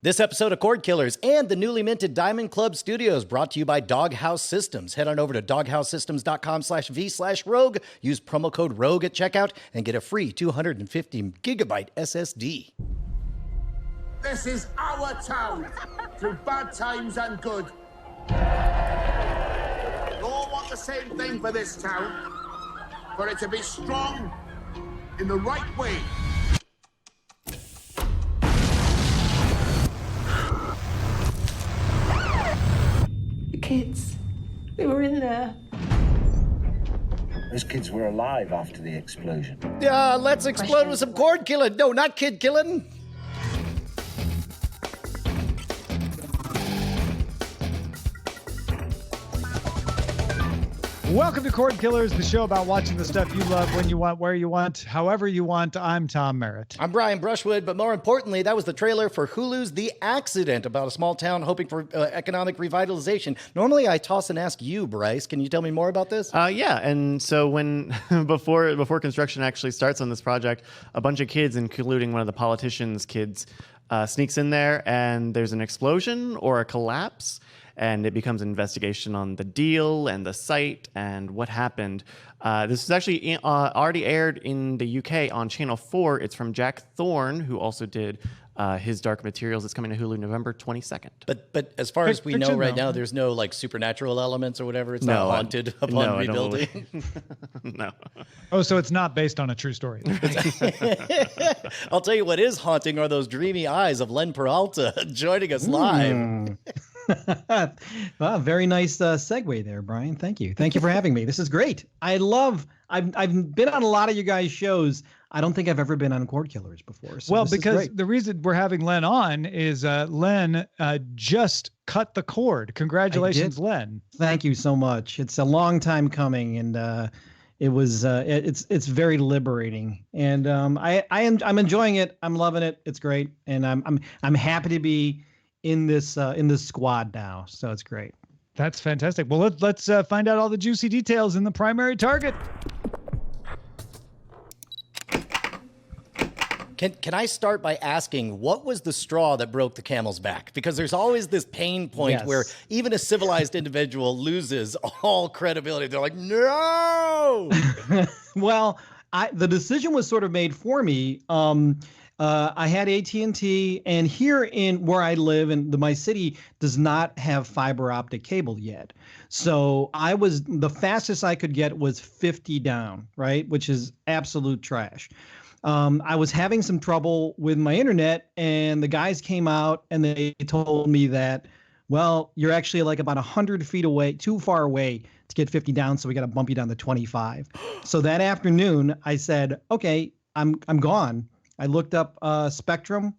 This episode of Cordkillers and the newly minted Diamond Club Studios brought to you by Doghouse Systems. Head on over to doghousesystems.com/v/rogue. Use promo code ROGUE at checkout and get a free 250 gigabyte SSD. This is our town, through bad times and good. We all want the same thing for this town, for it to be strong in the right way. Kids, they were in there. Those kids were alive after the explosion. Let's explode with some cord killing. No, not kid killing. Welcome to Cordkillers, the show about watching the stuff you love when you want, where you want, however you want. I'm Tom Merritt. I'm Brian Brushwood, but more importantly, that was the trailer for Hulu's The Accident, about a small town hoping for economic revitalization. Normally, I toss and ask you, Bryce. Can you tell me more about this? Yeah, and so when before construction actually starts on this project, a bunch of kids, including one of the politicians' kids, sneaks in there, and there's an explosion or a collapse. And it becomes an investigation on the deal and the site and what happened. This is actually already aired in the UK on Channel 4. It's from Jack Thorne, who also did his Dark Materials. It's coming to Hulu November 22nd. But as far as we know right now, there's no like supernatural elements or whatever. It's not haunted upon rebuilding. No. Oh, so it's not based on a true story. I'll tell you what is haunting are those dreamy eyes of Len Peralta joining us live. Wow, very nice segue there, Brian. Thank you. Thank you for having me. This is great. I've been on a lot of you guys' shows. I don't think I've ever been on Cordkillers before. So because the reason we're having Len on is Len just cut the cord. Congratulations, Len. Thank you so much. It's a long time coming, and it's very liberating, and I'm enjoying it. I'm loving it. It's great, and I'm happy to be in this squad now, so it's great. That's fantastic. Well, let's find out all the juicy details in the primary target. Can I start by asking, what was the straw that broke the camel's back? Because there's always this pain point where even a civilized individual loses all credibility. They're like, no! Well, the decision was sort of made for me. I had AT&T, and here in where I live, and my city does not have fiber optic cable yet. So the fastest I could get was 50 down, right? Which is absolute trash. I was having some trouble with my internet, and the guys came out and they told me that, well, you're actually like about 100 feet away, too far away to get 50 down. So we got to bump you down to 25. So that afternoon I said, okay, I'm gone. I looked up Spectrum,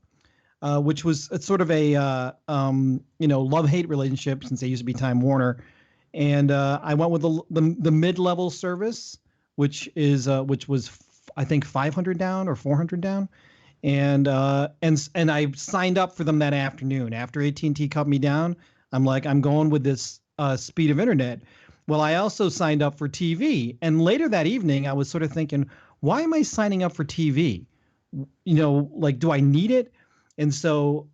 which was sort of a love-hate relationship since they used to be Time Warner, and I went with the mid-level service, which was I think 500 down or 400 down, and I signed up for them that afternoon. After AT&T cut me down, I'm like, I'm going with this speed of internet. Well, I also signed up for TV, and later that evening, I was sort of thinking, why am I signing up for TV? Do I need it? And so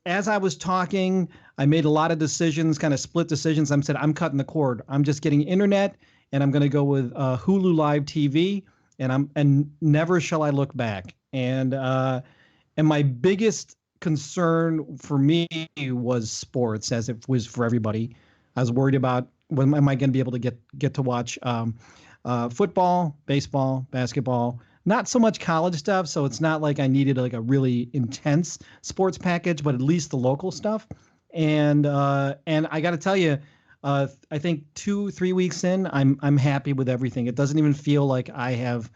as I was talking, I made a lot of decisions, kind of split decisions. I said, I'm cutting the cord. I'm just getting internet, and I'm going to go with Hulu Live TV, and never shall I look back. And my biggest concern for me was sports, as it was for everybody. I was worried about when am I going to be able to get to watch football, baseball, basketball. Not so much college stuff, so it's not like I needed like a really intense sports package, but at least the local stuff. And I got to tell you, I think 2-3 weeks in, I'm happy with everything. It doesn't even feel like I have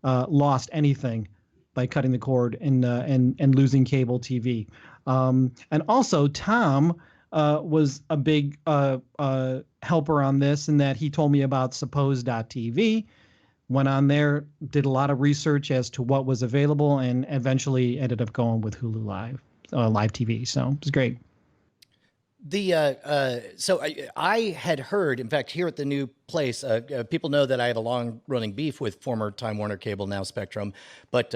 lost anything by cutting the cord and losing cable TV. And also, Tom was a big helper on this, in that he told me about Suppose.tv. Went on there, did a lot of research as to what was available, and eventually ended up going with Hulu Live TV. So it was great. So I had heard, in fact, here at the new place, people know that I have a long-running beef with former Time Warner Cable, now Spectrum. But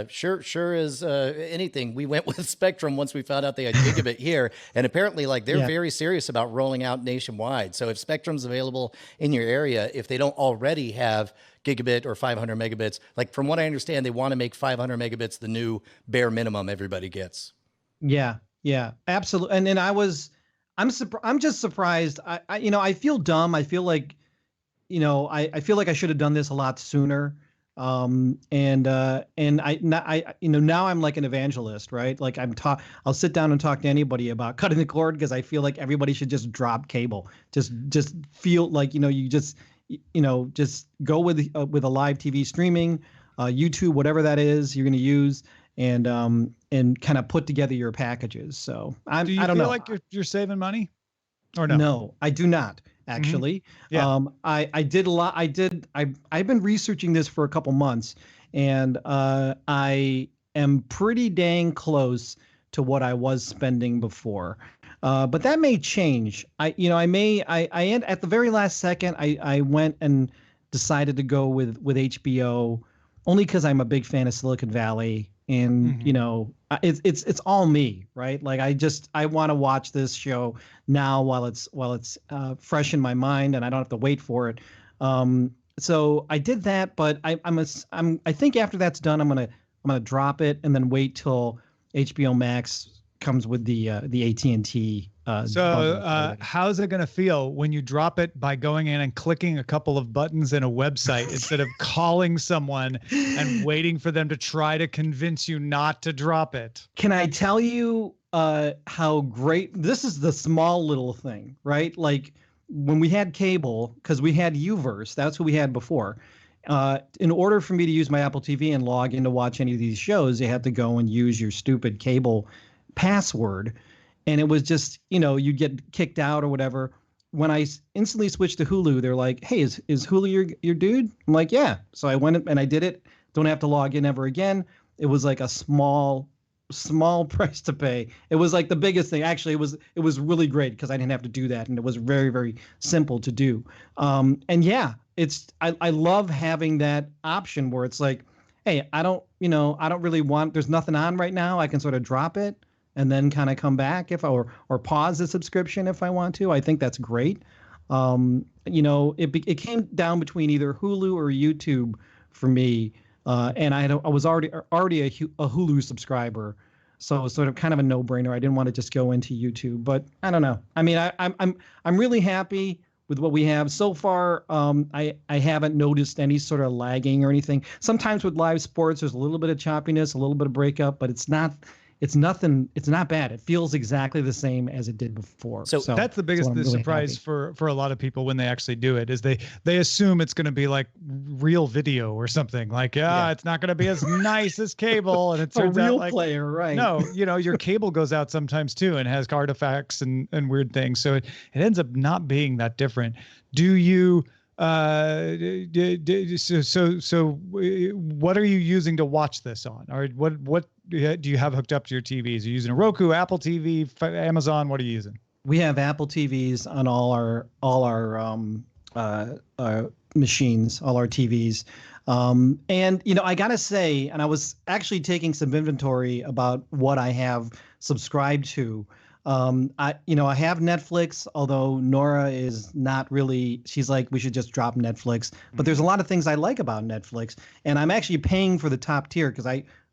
sure as anything, we went with Spectrum once we found out they had gigabit here, and apparently, like, they're very serious about rolling out nationwide. So if Spectrum's available in your area, if they don't already have gigabit or 500 megabits, like from what I understand, they want to make 500 megabits the new bare minimum everybody gets. Yeah, absolutely. And then I'm just surprised. I feel dumb. I feel like, I feel like I should have done this a lot sooner. And now I'm like an evangelist, right? Like I'll sit down and talk to anybody about cutting the cord because I feel like everybody should just drop cable. Just feel like, you just go with a live TV streaming, YouTube, whatever that is you're going to use. And kind of put together your packages. So I don't know. Do you feel like you're saving money, or no? No, I do not actually. Yeah. I did a lot. I've been researching this for a couple months, and I am pretty dang close to what I was spending before. But that may change. At the very last second, I went and decided to go with HBO only because I'm a big fan of Silicon Valley. And it's all me, right? Like I want to watch this show now while it's fresh in my mind, and I don't have to wait for it. So I did that, but I think after that's done, I'm gonna drop it and then wait till HBO Max comes with the AT&T. How's it going to feel when you drop it by going in and clicking a couple of buttons in a website instead of calling someone and waiting for them to try to convince you not to drop it? Can I tell you how great this is? The small little thing, right? Like when we had cable, because we had Uverse, that's what we had before. In order for me to use my Apple TV and log in to watch any of these shows, you had to go and use your stupid cable password. And it was just, you'd get kicked out or whatever. When I instantly switched to Hulu, they're like, hey, is Hulu your dude? I'm like, yeah. So I went and I did it. Don't have to log in ever again. It was like a small price to pay. It was like the biggest thing. Actually, it was really great because I didn't have to do that. And it was very, very simple to do. And yeah, I love having that option where it's like, hey, I don't really want, there's nothing on right now. I can sort of drop it and then kind of come back or pause the subscription if I want to. I think that's great. It came down between either Hulu or YouTube for me, and I was already a Hulu subscriber, so it was sort of kind of a no-brainer. I didn't want to just go into YouTube, but I don't know. I mean, I'm really happy with what we have so far. I haven't noticed any sort of lagging or anything. Sometimes with live sports, there's a little bit of choppiness, a little bit of breakup, but it's not bad. It feels exactly the same as it did before. So that's the biggest surprise for a lot of people when they actually do it is they assume it's going to be like real video or something like, it's not going to be as nice as cable. And it turns a real out like, player, right? No, your cable goes out sometimes too and has artifacts and weird things. So it ends up not being that different. Do you, so what are you using to watch this on? Or what do you have hooked up to your TVs? Are you using a Roku, Apple TV, Amazon? What are you using? We have Apple TVs on all our machines, all our TVs. And I gotta say, and I was actually taking some inventory about what I have subscribed to. I have Netflix, although Nora is not really, she's like, we should just drop Netflix, but there's a lot of things I like about Netflix, and I'm actually paying for the top tier because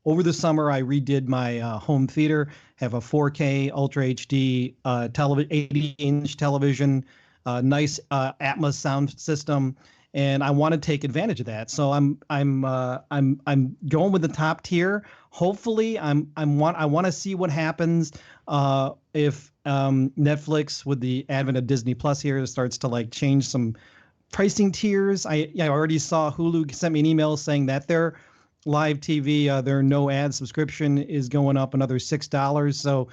over the summer, I redid my home theater, have a 4K Ultra HD 80-inch television, nice Atmos sound system, and I want to take advantage of that. So I'm going with the top tier. Hopefully, I want to see what happens if Netflix, with the advent of Disney Plus here, starts to like change some pricing tiers. I already saw Hulu sent me an email saying that their live TV, their no ad subscription is going up another $6. So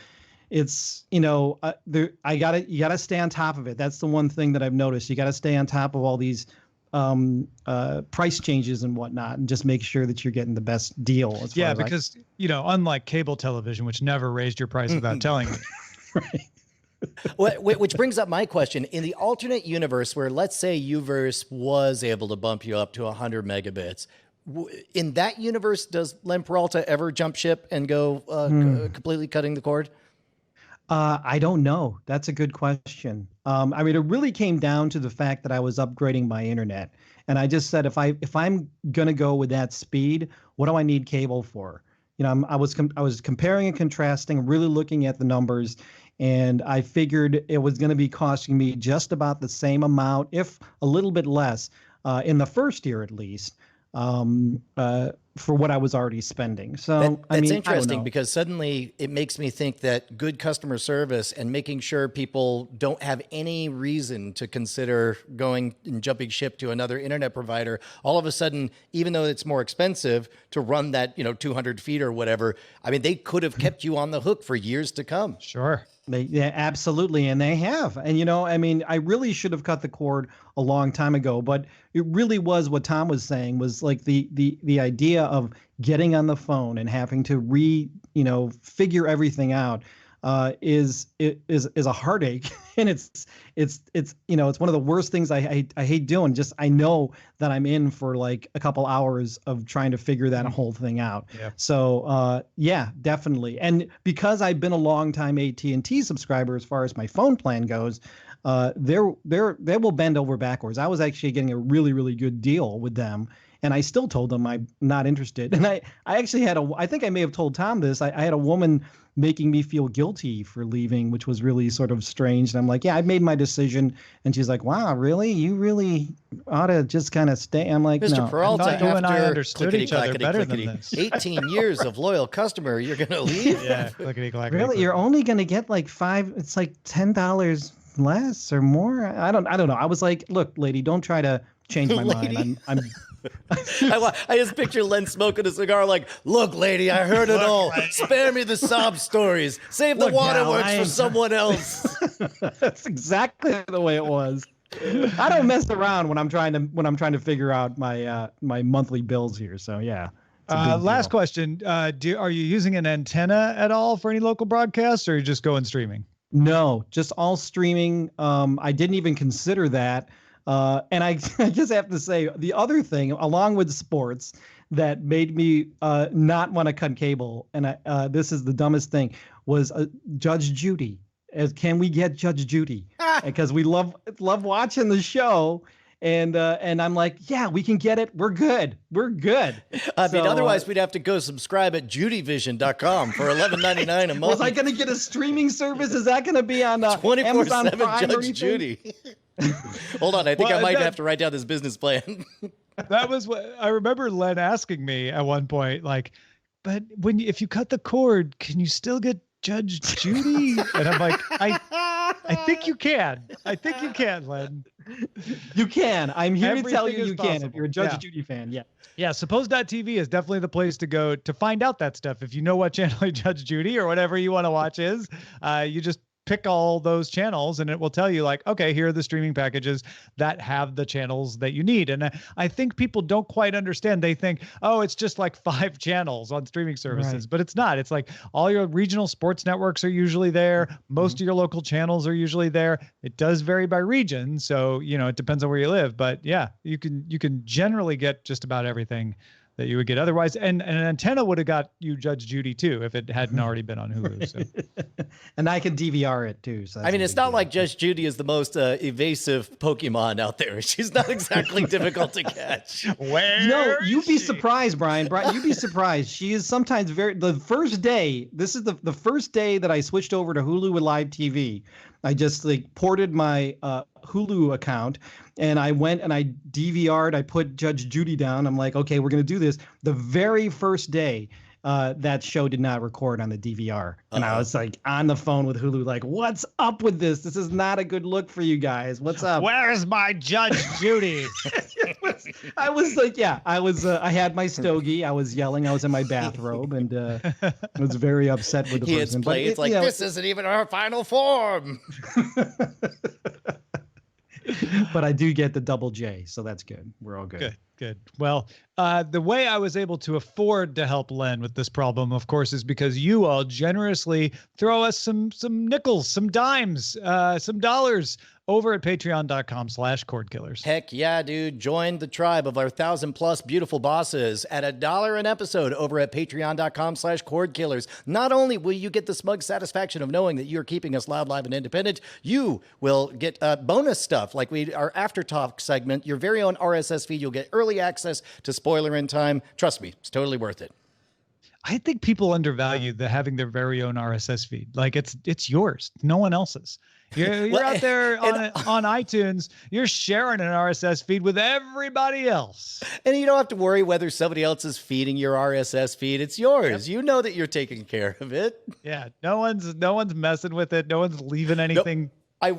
it's, you gotta stay on top of it. That's the one thing that I've noticed. You got to stay on top of all these price changes and whatnot, and just make sure that you're getting the best deal. Because unlike cable television, which never raised your price without telling you. Right. Which brings up my question. In the alternate universe where, let's say, Uverse was able to bump you up to 100 megabits, in that universe, does Len Peralta ever jump ship and go completely cutting the cord? I don't know. That's a good question. I mean, it really came down to the fact that I was upgrading my internet, and I just said, if I'm gonna go with that speed, what do I need cable for? You know, I was comparing and contrasting, really looking at the numbers, and I figured it was going to be costing me just about the same amount, if a little bit less, in the first year at least, for what I was already spending. So that's interesting, because suddenly it makes me think that good customer service and making sure people don't have any reason to consider going and jumping ship to another internet provider, all of a sudden, even though it's more expensive to run that, 200 feet or whatever, I mean, they could have kept you on the hook for years to come. Sure. Yeah, absolutely. And they have. And, I mean, I really should have cut the cord a long time ago, but it really was what Tom was saying, was like the idea of getting on the phone and having to figure everything out is a heartache. And it's one of the worst things I hate doing. Just, I know that I'm in for like a couple hours of trying to figure that whole thing out. Yeah. So yeah, definitely. And because I've been a long time AT&T subscriber as far as my phone plan goes, they will bend over backwards. I was actually getting a really, really good deal with them, and I still told them I'm not interested. And I actually I think I may have told Tom this. I had a woman making me feel guilty for leaving, which was really sort of strange. And I'm like, yeah, I made my decision. And she's like, wow, really? You really ought to just kind of stay. I'm like, Mr. no. Peralta, you and I understood each other clickety, better clickety, than this. 18 years of loyal customer, you're going to leave? Yeah, clickety-clackety. Really? You're only going to get like it's like $10 less or more? I don't know. I was like, look, lady, don't try to change my mind. I'm I just picture Len smoking a cigar like, look, lady, I heard it all. Spare me the sob stories. Save the waterworks for someone else. That's exactly the way it was. I don't mess around when I'm trying to figure out my my monthly bills here. So yeah. Last question. Are you using an antenna at all for any local broadcasts, or are you just going streaming? No, just all streaming. I didn't even consider that. And I just have to say, the other thing, along with sports, that made me not want to cut cable, and this is the dumbest thing, was Judge Judy. Can we get Judge Judy? Because we love watching the show. And I'm like, yeah, we can get it. We're good. I mean, otherwise we'd have to go subscribe at judyvision.com for $11.99 a month. Was I going to get a streaming service? Is that going to be on Amazon Prime or anything? Judy. Hold on, I think I might have to write down this business plan. That was what I remember Len asking me at one point, like, but if you cut the cord, can you still get Judge Judy? And I'm like, I think you can. I think you can, Len. You can. I'm here to tell you possible. can if you're a Judge Judy fan. Yeah. Yeah, Suppose.tv is definitely the place to go to find out that stuff. If you know what channel Judge Judy or whatever you want to watch is, you just pick all those channels and it will tell you like, okay, here are the streaming packages that have the channels that you need. And I think people don't quite understand. They think, oh, it's just like 5 channels on streaming services, but it's not. It's like all your regional sports networks are usually there. Most of your local channels are usually there. It does vary by region. So, it depends on where you live, but yeah, you can generally get just about everything that you would get otherwise. And an antenna would have got you Judge Judy too, if it hadn't already been on Hulu. So. And I can DVR it too. So I mean, it's not like Judge Judy is the most evasive Pokemon out there. She's not exactly difficult to catch. You'd be surprised, Brian. You'd be surprised. She is sometimes the first day, this is the first day that I switched over to Hulu with live TV. I just ported my Hulu account and I went and I DVR'd, I put Judge Judy down. I'm like, okay, we're going to do this. The very first day, that show did not record on the DVR. And I was like on the phone with Hulu, like, what's up with this? This is not a good look for you guys. What's up? Where's my Judge Judy? I was like, I had my stogie. I was yelling. I was in my bathrobe and I was very upset with the person. But it's like, this isn't even our final form. but I do get the double J, so that's good. We're all good. Good. Well, the way I was able to afford to help Len with this problem, of course, is because you all generously throw us some nickels, some dimes, some dollars over at patreon.com/Cordkillers. Heck yeah, dude. Join the tribe of our 1,000+ beautiful bosses at $1 an episode over at patreon.com/Cordkillers. Not only will you get the smug satisfaction of knowing that you're keeping us loud, live, and independent, you will get bonus stuff like our After Talk segment, your very own RSS feed. You'll get early access to Spoilerin time. Trust me, it's totally worth it. I think people undervalue having their very own RSS feed. Like it's yours, no one else's. You're out there on iTunes. You're sharing an RSS feed with everybody else, and you don't have to worry whether somebody else is feeding your RSS feed. It's yours. Yep. You know that you're taking care of it. Yeah, no one's messing with it. No one's leaving anything. I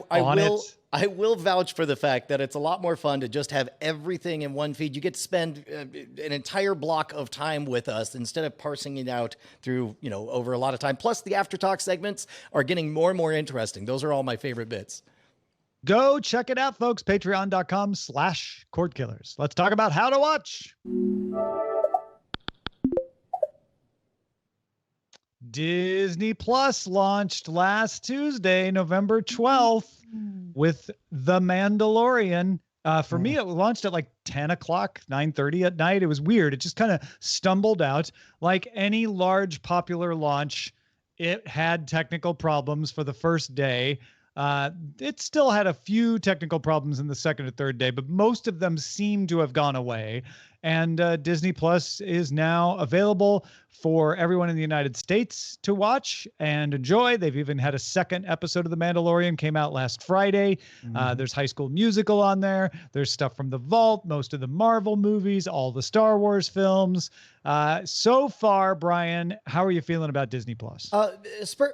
will vouch for the fact that it's a lot more fun to just have everything in one feed. You get to spend an entire block of time with us instead of parsing it out through, over a lot of time. Plus, the After Talk segments are getting more and more interesting. Those are all my favorite bits. Go check it out, folks. Patreon.com/Cordkillers. Let's talk about how to watch. Disney Plus launched last Tuesday, November 12th, with The Mandalorian. For me, it launched at like 10 o'clock, 9:30 at night. It was weird. It just kind of stumbled out. Like any large popular launch, it had technical problems for the first day. It still had a few technical problems in the second or third day, but most of them seem to have gone away. And Disney Plus is now available for everyone in the United States to watch and enjoy. They've even had a second episode of The Mandalorian, came out last Friday. There's High School Musical on there. There's stuff from The Vault, most of the Marvel movies, all the Star Wars films. So far, Brian, how are you feeling about Disney Plus?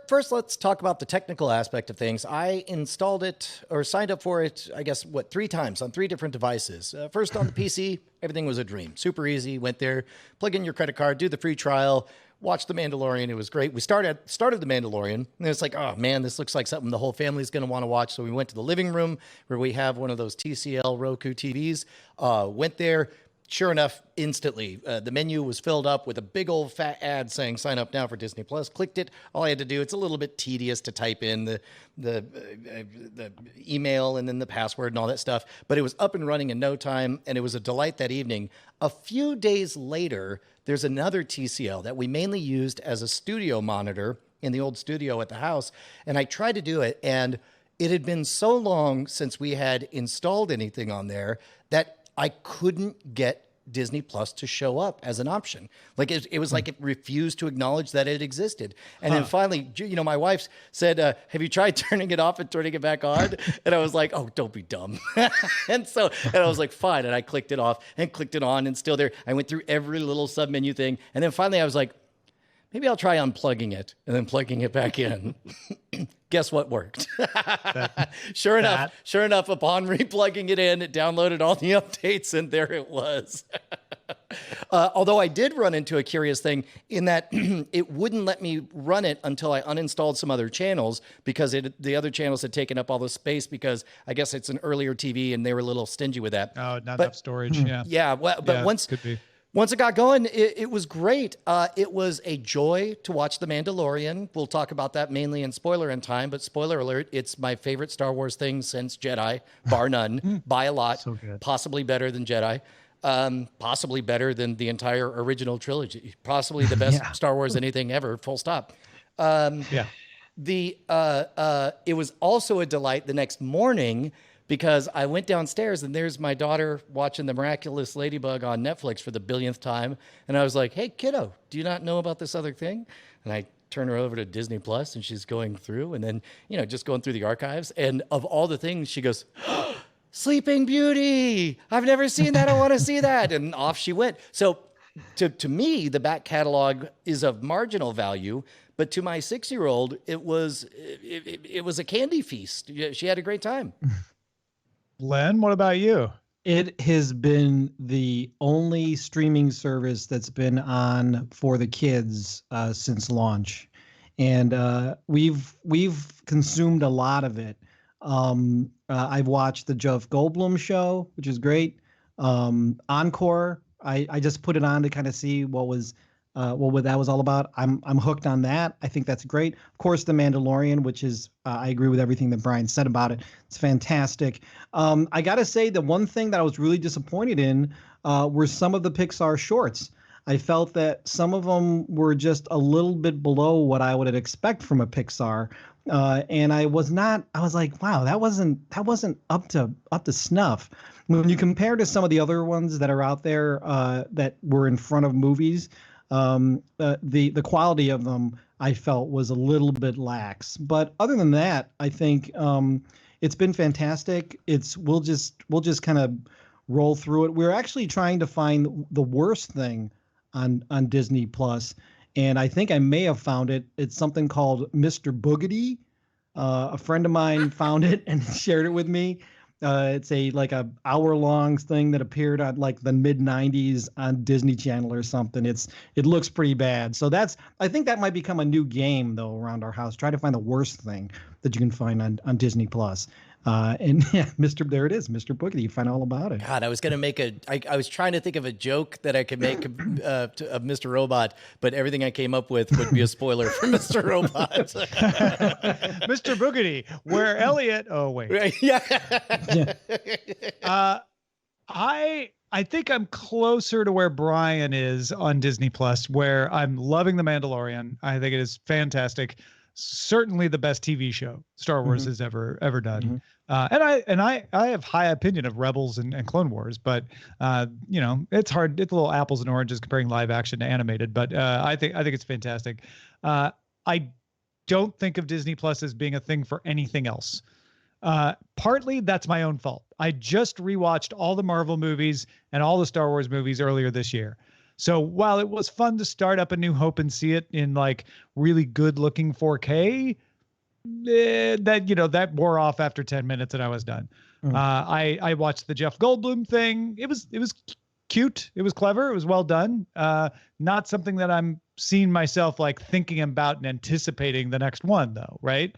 First, let's talk about the technical aspect of things. I installed it or signed up for it, I guess, 3 times on 3 different devices. First on the PC, everything was a dream. Super easy. Went there, plug in your credit card, do the free trial, watch The Mandalorian. It was great. We started The Mandalorian, and it's like, oh man, this looks like something the whole family's going to want to watch. So we went to the living room where we have one of those TCL Roku TVs. Went there. Sure enough, instantly, the menu was filled up with a big old fat ad saying sign up now for Disney Plus. Clicked it. All I had to do, it's a little bit tedious to type in the email and then the password and all that stuff, but it was up and running in no time, and it was a delight that evening. A few days later, there's another TCL that we mainly used as a studio monitor in the old studio at the house, and I tried to do it, and it had been so long since we had installed anything on there that I couldn't get Disney Plus to show up as an option. Like it was like it refused to acknowledge that it existed. And then finally, my wife said, have you tried turning it off and turning it back on? And I was like, oh, don't be dumb. and I was like, fine. And I clicked it off and clicked it on, and still there. I went through every little submenu thing. And then finally I was like, maybe I'll try unplugging it and then plugging it back in. Guess what worked? Sure enough, upon replugging it in, it downloaded all the updates, and there it was. Although I did run into a curious thing in that it wouldn't let me run it until I uninstalled some other channels, because the other channels had taken up all the space, because I guess it's an earlier TV and they were a little stingy with that. Oh, not enough storage. Yeah. Yeah. Well, but once it got going, it was great. It was a joy to watch The Mandalorian. We'll talk about that mainly in Spoilerin time, but spoiler alert, it's my favorite Star Wars thing since Jedi, bar none, by a lot. So good. Possibly better than Jedi. Possibly better than the entire original trilogy. Possibly the best Star Wars anything ever, full stop. It was also a delight the next morning, because I went downstairs and there's my daughter watching The Miraculous Ladybug on Netflix for the billionth time. And I was like, hey, kiddo, do you not know about this other thing? And I turn her over to Disney Plus, and she's going through, and then, just going through the archives. And of all the things, she goes, Sleeping Beauty. I've never seen that. I want to see that. And off she went. So to me, the back catalog is of marginal value. But to my 6-year-old, it was a candy feast. She had a great time. Len, what about you? It has been the only streaming service that's been on for the kids since launch, and we've consumed a lot of it. I've watched the Jeff Goldblum show, which is great. Encore. I just put it on to kind of see what that was all about. I'm hooked on that. I think that's great. Of course, The Mandalorian, which is I agree with everything that Brian said about it. It's fantastic. I got to say the one thing that I was really disappointed in were some of the Pixar shorts. I felt that some of them were just a little bit below what I would expect from a Pixar. And I was like, wow, that wasn't up to snuff. When you compare to some of the other ones that are out there that were in front of movies, the quality of them I felt was a little bit lax. But other than that, I think it's been fantastic. We'll just kind of roll through it. We're actually trying to find the worst thing on Disney Plus, and I think I may have found it. It's something called Mr. Boogedy. A friend of mine found it and shared it with me. It's a hour-long thing that appeared on like the mid-90s on Disney Channel or something. It looks pretty bad. So I think that might become a new game though around our house. Try to find the worst thing that you can find on Disney Plus. And yeah, there it is, Mr. Boogedy. You find all about it. God, I was gonna I was trying to think of a joke that I could make of Mr. Robot, but everything I came up with would be a spoiler for Mr. Robot. Mr. Boogedy, where Elliot? Oh wait, Right, yeah. I think I'm closer to where Brian is on Disney Plus, where I'm loving The Mandalorian. I think it is fantastic. Certainly the best TV show Star Wars has ever done. And I have high opinion of Rebels and Clone Wars, but it's hard. It's a little apples and oranges comparing live action to animated, but I think it's fantastic. I don't think of Disney Plus as being a thing for anything else. Partly that's my own fault. I just rewatched all the Marvel movies and all the Star Wars movies earlier this year. So while it was fun to start up A New Hope and see it in like really good looking 4K, that wore off after 10 minutes and I was done. I watched the Jeff Goldblum thing. It was cute. It was clever. It was well done. Not something that I'm seeing myself like thinking about and anticipating the next one though. Right.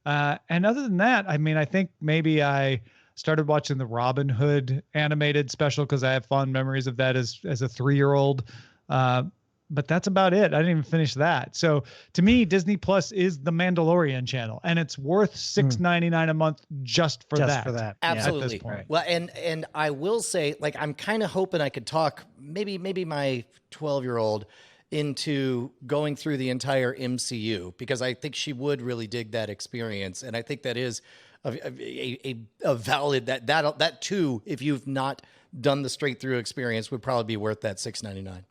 And other than that, I mean, I think maybe I started watching the Robin Hood animated special because I have fond memories of that as a 3-year-old. But that's about it. I didn't even finish that. So to me, Disney Plus is the Mandalorian channel, and it's worth $6.99 a month just for that. Absolutely. At this point. Well, and I will say, like, I'm kind of hoping I could talk maybe my 12-year-old into going through the entire MCU, because I think she would really dig that experience, and I think that is a valid that too, if you've not done the straight through experience, would probably be worth that $6.99.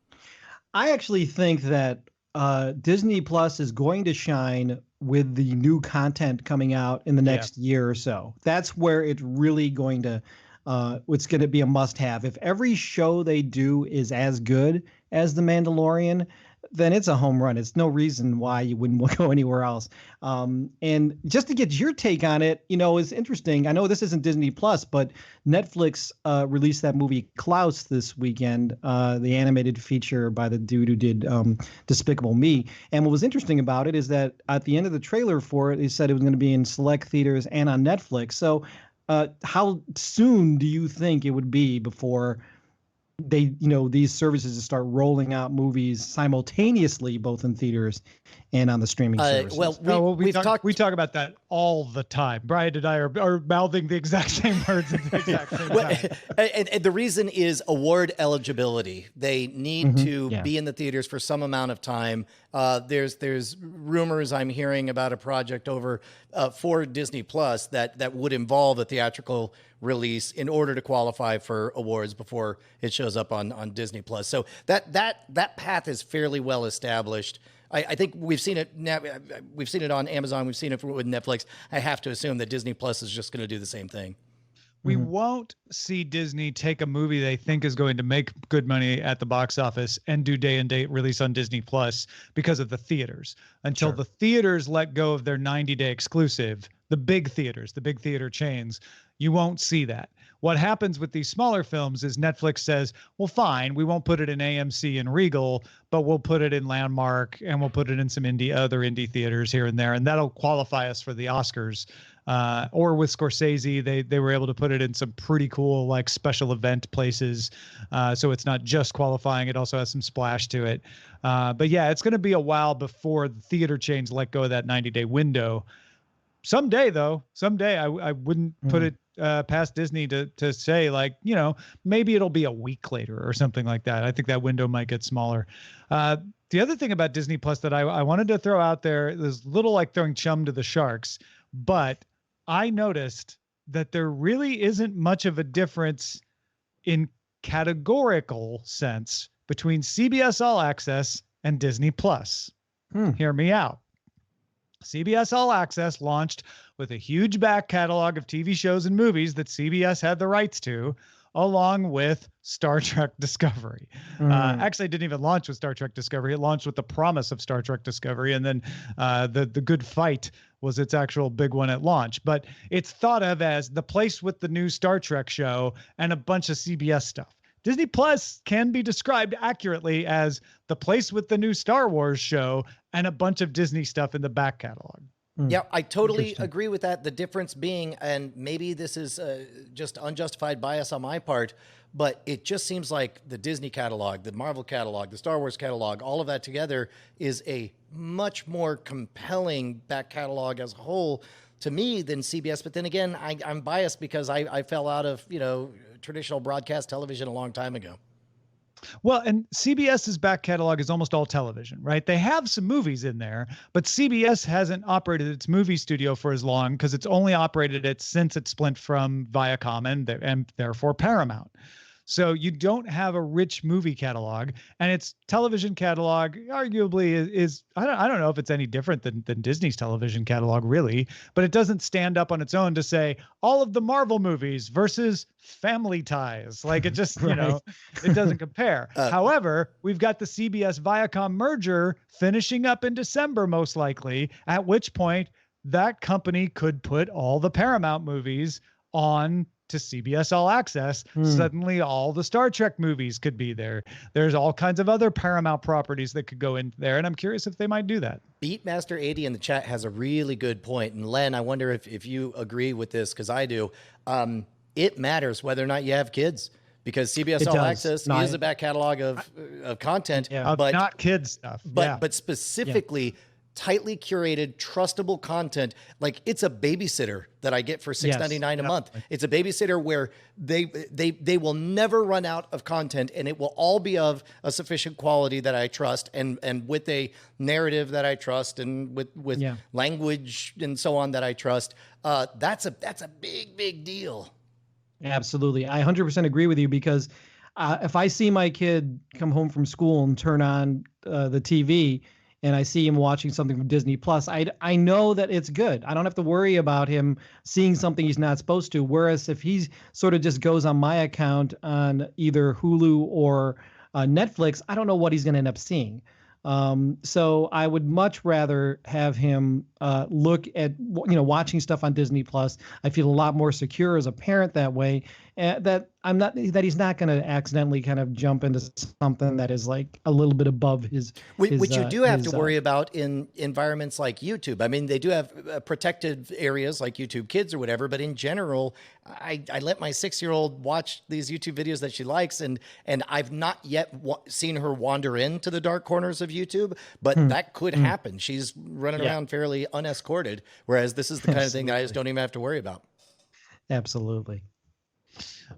I actually think that Disney Plus is going to shine with the new content coming out in the next year or so. That's where it's really going to it's going to be a must-have. If every show they do is as good as The Mandalorian, then it's a home run. It's no reason why you wouldn't go anywhere else. And just to get your take on it, is interesting. I know this isn't Disney Plus, but Netflix released that movie Klaus this weekend, the animated feature by the dude who did Despicable Me. And what was interesting about it is that at the end of the trailer for it, they said it was going to be in select theaters and on Netflix. So how soon do you think it would be before they, these services start rolling out movies simultaneously, both in theaters and on the streaming services? Well, we talk about that all the time. Brian and I are mouthing the exact same words at the exact same time. And the reason is award eligibility. They need to be in the theaters for some amount of time. There's rumors I'm hearing about a project over for Disney Plus that would involve a theatrical release in order to qualify for awards before it shows up on Disney Plus. So that path is fairly well established. I think we've seen it now. We've seen it on Amazon. We've seen it with Netflix. I have to assume that Disney Plus is just going to do the same thing. We won't see Disney take a movie they think is going to make good money at the box office and do day and date release on Disney Plus because of the theaters. Until the theaters let go of their 90-day exclusive, the big theaters, the big theater chains, you won't see that. What happens with these smaller films is Netflix says, well, fine, we won't put it in AMC and Regal, but we'll put it in Landmark and we'll put it in some other indie theaters here and there. And that'll qualify us for the Oscars. Or with Scorsese, they were able to put it in some pretty cool, like, special event places. So it's not just qualifying. It also has some splash to it. But yeah, it's going to be a while before the theater chains let go of that 90-day window. Someday, though, I wouldn't put it past Disney to say, like, you know, maybe it'll be a week later or something like that. I think that window might get smaller. The other thing about Disney Plus that I wanted to throw out there is a little like throwing chum to the sharks, but I noticed that there really isn't much of a difference in categorical sense between CBS All Access and Disney Plus. Hear me out. CBS All Access launched with a huge back catalog of TV shows and movies that CBS had the rights to, along with Star Trek Discovery. Actually, it didn't even launch with Star Trek Discovery. It launched with the promise of Star Trek Discovery, and then the Good Fight was its actual big one at launch. But it's thought of as the place with the new Star Trek show and a bunch of CBS stuff. Disney Plus can be described accurately as the place with the new Star Wars show and a bunch of Disney stuff in the back catalog. Yeah, I totally agree with that. The difference being, and maybe this is just unjustified bias on my part, but it just seems like the Disney catalog, the Marvel catalog, the Star Wars catalog, all of that together is a much more compelling back catalog as a whole to me than CBS. But then again, I'm biased because I fell out of, you know, traditional broadcast television a long time ago. Well, and CBS's back catalog is almost all television, right? They have some movies in there, but CBS hasn't operated its movie studio for as long because it's only operated it since it split from Viacom and therefore Paramount. So you don't have a rich movie catalog, and its television catalog arguably is I don't know if it's any different than Disney's television catalog really, but it doesn't stand up on its own to say all of the Marvel movies versus Family Ties. Like it just, you know, it doesn't compare. However, we've got the CBS Viacom merger finishing up in December, most likely, at which point that company could put all the Paramount movies on to CBS All Access. Suddenly all the Star Trek movies could be there. There's all kinds of other Paramount properties that could go in there, and I'm curious if they might do that. Beatmaster80 in the chat has a really good point. And Len, I wonder if you agree with this, because I do. It matters whether or not you have kids, because CBS All Access is a back catalog of content, but not kids stuff. But specifically tightly curated, trustable content. Like it's a babysitter that I get for $6.99 a month. It's a babysitter where they will never run out of content, and it will all be of a sufficient quality that I trust, and with a narrative that I trust, and with language and so on that I trust. That's a big deal. Absolutely. I 100% agree with you, because if I see my kid come home from school and turn on the TV and I see him watching something from Disney Plus, I know that it's good. I don't have to worry about him seeing something he's not supposed to. Whereas if he sort of just goes on my account on either Hulu or Netflix, I don't know what he's going to end up seeing. So I would much rather have him look at, watching stuff on Disney Plus. I feel a lot more secure as a parent that way, that he's not going to accidentally kind of jump into something that is like a little bit above his. Which you do have to worry about in environments like YouTube. I mean, they do have protected areas like YouTube Kids or whatever, but in general, I let my 6-year-old watch these YouTube videos that she likes, and I've not yet seen her wander into the dark corners of YouTube, but that could happen. She's running around fairly unescorted, whereas this is the kind of thing that I just don't even have to worry about. Absolutely.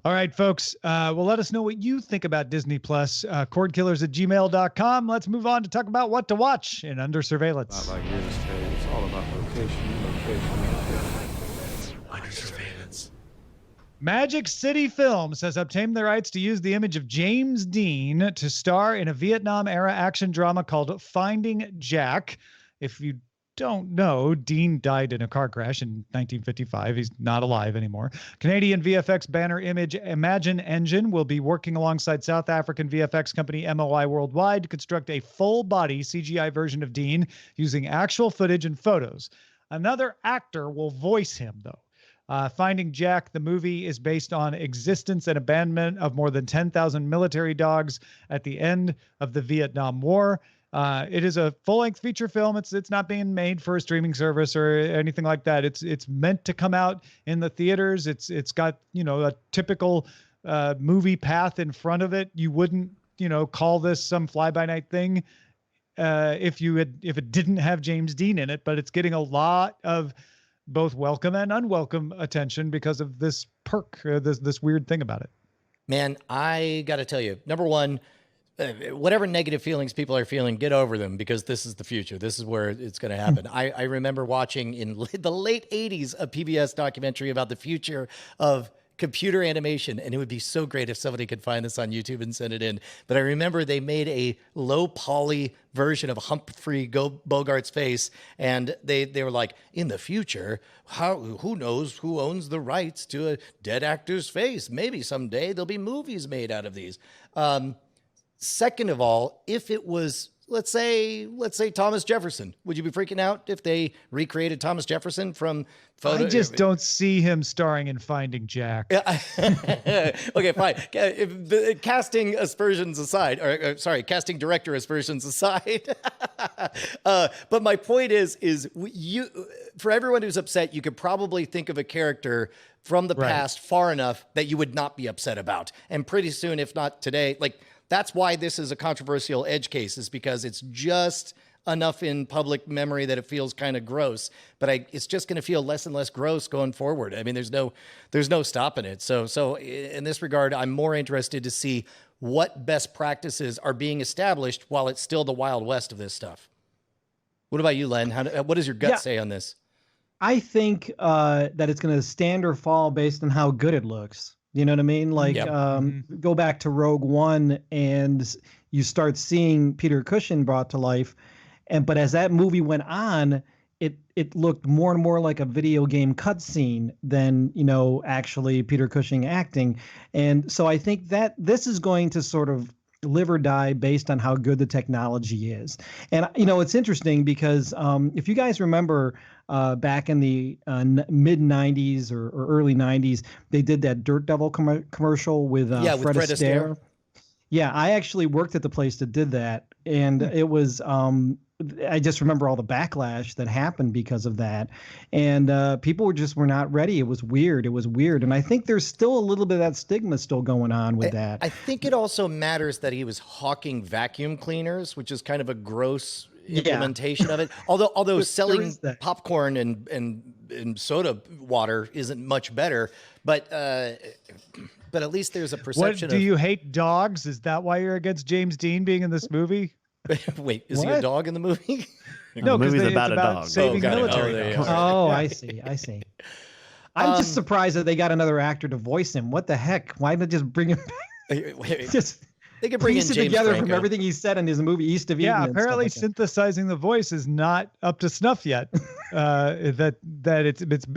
All right, folks. Well, let us know what you think about Disney Plus. Cordkillers@gmail.com. Let's move on to talk about what to watch in Under Surveillance. Not like real estate. It's all about location. Under Surveillance. Magic City Films has obtained the rights to use the image of James Dean to star in a Vietnam-era action drama called Finding Jack. If you don't know, Dean died in a car crash in 1955. He's not alive anymore. Canadian VFX banner Image Imagine Engine will be working alongside South African VFX company MOI Worldwide to construct a full-body CGI version of Dean using actual footage and photos. Another actor will voice him, though. Finding Jack, the movie, is based on existence and abandonment of more than 10,000 military dogs at the end of the Vietnam War. It is a full-length feature film. It's not being made for a streaming service or anything like that. It's meant to come out in the theaters. It's got, a typical movie path in front of it. You wouldn't, call this some fly-by-night thing if it didn't have James Dean in it, but it's getting a lot of both welcome and unwelcome attention because of this perk, this weird thing about it. Man, I got to tell you, number one, whatever negative feelings people are feeling, get over them, because this is the future. This is where it's going to happen. I remember watching in the late 80s a PBS documentary about the future of computer animation, and it would be so great if somebody could find this on YouTube and send it in. But I remember they made a low poly version of Humphrey Bogart's face, and they were like, in the future, who knows who owns the rights to a dead actor's face? Maybe someday there'll be movies made out of these. Second of all, if it was, let's say Thomas Jefferson, would you be freaking out if they recreated Thomas Jefferson from photo? I just don't see him starring in Finding Jack. Okay, fine. If the casting aspersions aside, casting director aspersions aside. But my point is for everyone who's upset, you could probably think of a character from the past far enough that you would not be upset about. And pretty soon, if not today, that's why this is a controversial edge case, is because it's just enough in public memory that it feels kind of gross, but it's just going to feel less and less gross going forward. I mean, there's no stopping it. So in this regard, I'm more interested to see what best practices are being established while it's still the Wild West of this stuff. What about you, Len? What does your gut say on this? I think that it's going to stand or fall based on how good it looks. You know what I mean? Go back to Rogue One and you start seeing Peter Cushing brought to life. But as that movie went on, it looked more and more like a video game cutscene than, actually Peter Cushing acting. And so I think that this is going to sort of live or die based on how good the technology is. And, it's interesting because if you guys remember back in the mid 90s or early 90s, they did that Dirt Devil commercial with Fred Astaire. Yeah, I actually worked at the place that did that. And it was, I just remember all the backlash that happened because of that. And people were not ready. It was weird. And I think there's still a little bit of that stigma still going on with that. I think it also matters that he was hawking vacuum cleaners, which is kind of a gross implementation of it. Although selling popcorn and soda water isn't much better, but at least there's a perception. Do you hate dogs? Is that why you're against James Dean being in this movie? Wait, is he a dog in the movie? No, the movie's it's about a dog. Saving military dogs. I see. I'm just surprised that they got another actor to voice him. What the heck? Why not just bring him back? They could bring in piece it James together Franco. from everything he said in his movie East of Eden. Yeah, apparently synthesizing the voice is not up to snuff yet. That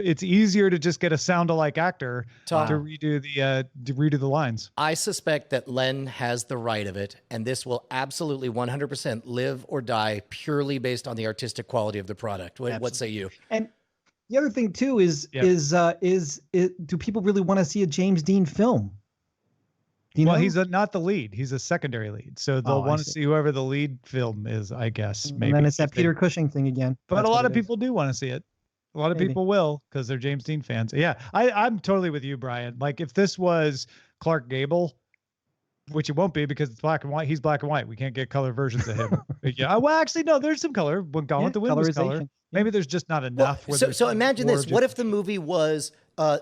it's easier to just get a sound-alike actor to redo the lines. I suspect that Len has the right of it, and this will absolutely 100% live or die purely based on the artistic quality of the product. What say you? And the other thing too is do people really want to see a James Dean film? He's not the lead. He's a secondary lead. So they'll want to see whoever the lead film is, I guess. Maybe. And then it's that Peter Cushing thing again. But a lot of people do want to see it. A lot of people will, because they're James Dean fans. Yeah, I'm totally with you, Brian. Like, if this was Clark Gable, which it won't be because it's black and white. He's black and white. We can't get color versions of him. Yeah. Well, actually, no, there's some color. When Gone with the Wind was color. Maybe there's just not enough. So imagine this. What if the movie was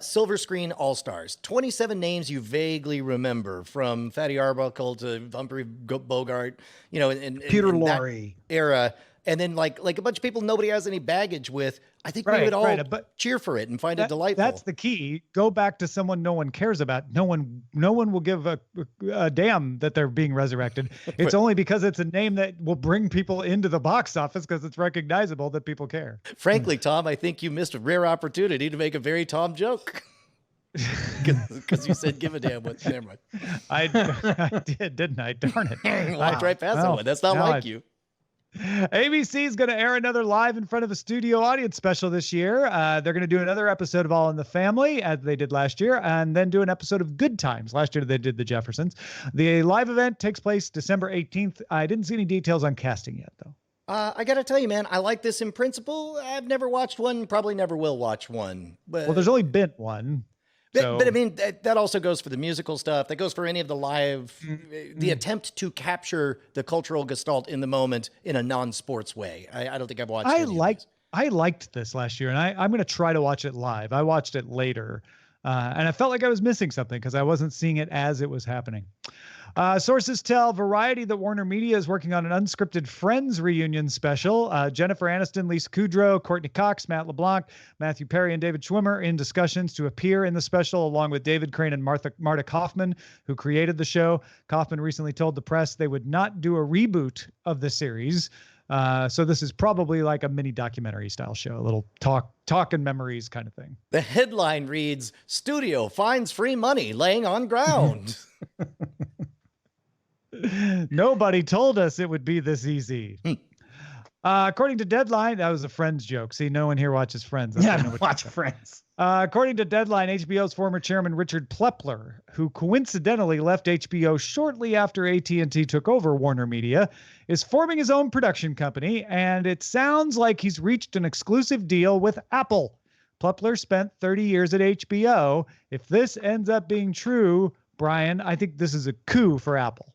Silver Screen All-Stars? 27 names you vaguely remember, from Fatty Arbuckle to Humphrey Bogart, and Peter Lorre era. And then like a bunch of people nobody has any baggage with. I think we would all cheer for it and find it delightful. That's the key. Go back to someone no one cares about. No one will give a damn that they're being resurrected. It's only because it's a name that will bring people into the box office because it's recognizable that people care. Frankly, Tom, I think you missed a rare opportunity to make a very Tom joke. Because you said give a damn what. Never mind. I did, didn't I? Darn it. Walked right past that one. That's not like you. ABC is going to air another live in front of a studio audience special this year. They're going to do another episode of All in the Family, as they did last year, and then do an episode of Good Times. Last year they did The Jeffersons. The live event takes place December 18th. I didn't see any details on casting yet, though. I got to tell you, man, I like this in principle. I've never watched one, probably never will watch one. But, well, there's only been one. But I mean, that also goes for the musical stuff. That goes for any of the live, the attempt to capture the cultural gestalt in the moment in a non-sports way. I don't think I've watched I liked this last year, and I'm going to try to watch it live. I watched it later, and I felt like I was missing something because I wasn't seeing it as it was happening. Sources tell Variety that Warner Media is working on an unscripted Friends reunion special. Jennifer Aniston, Lisa Kudrow, Courtney Cox, Matt LeBlanc, Matthew Perry, and David Schwimmer in discussions to appear in the special, along with David Crane and Marta Kaufman, who created the show. Kaufman recently told the press they would not do a reboot of the series. So this is probably like a mini documentary style show, a little talk and memories kind of thing. The headline reads, "Studio finds free money laying on ground." Nobody told us it would be this easy. According to Deadline, that was a Friends joke. See, no one here watches Friends. I don't watch Friends. According to Deadline, HBO's former chairman Richard Plepler, who coincidentally left HBO shortly after AT&T took over Warner Media, is forming his own production company, and it sounds like he's reached an exclusive deal with Apple. Plepler spent 30 years at HBO. If this ends up being true, Brian, I think this is a coup for Apple.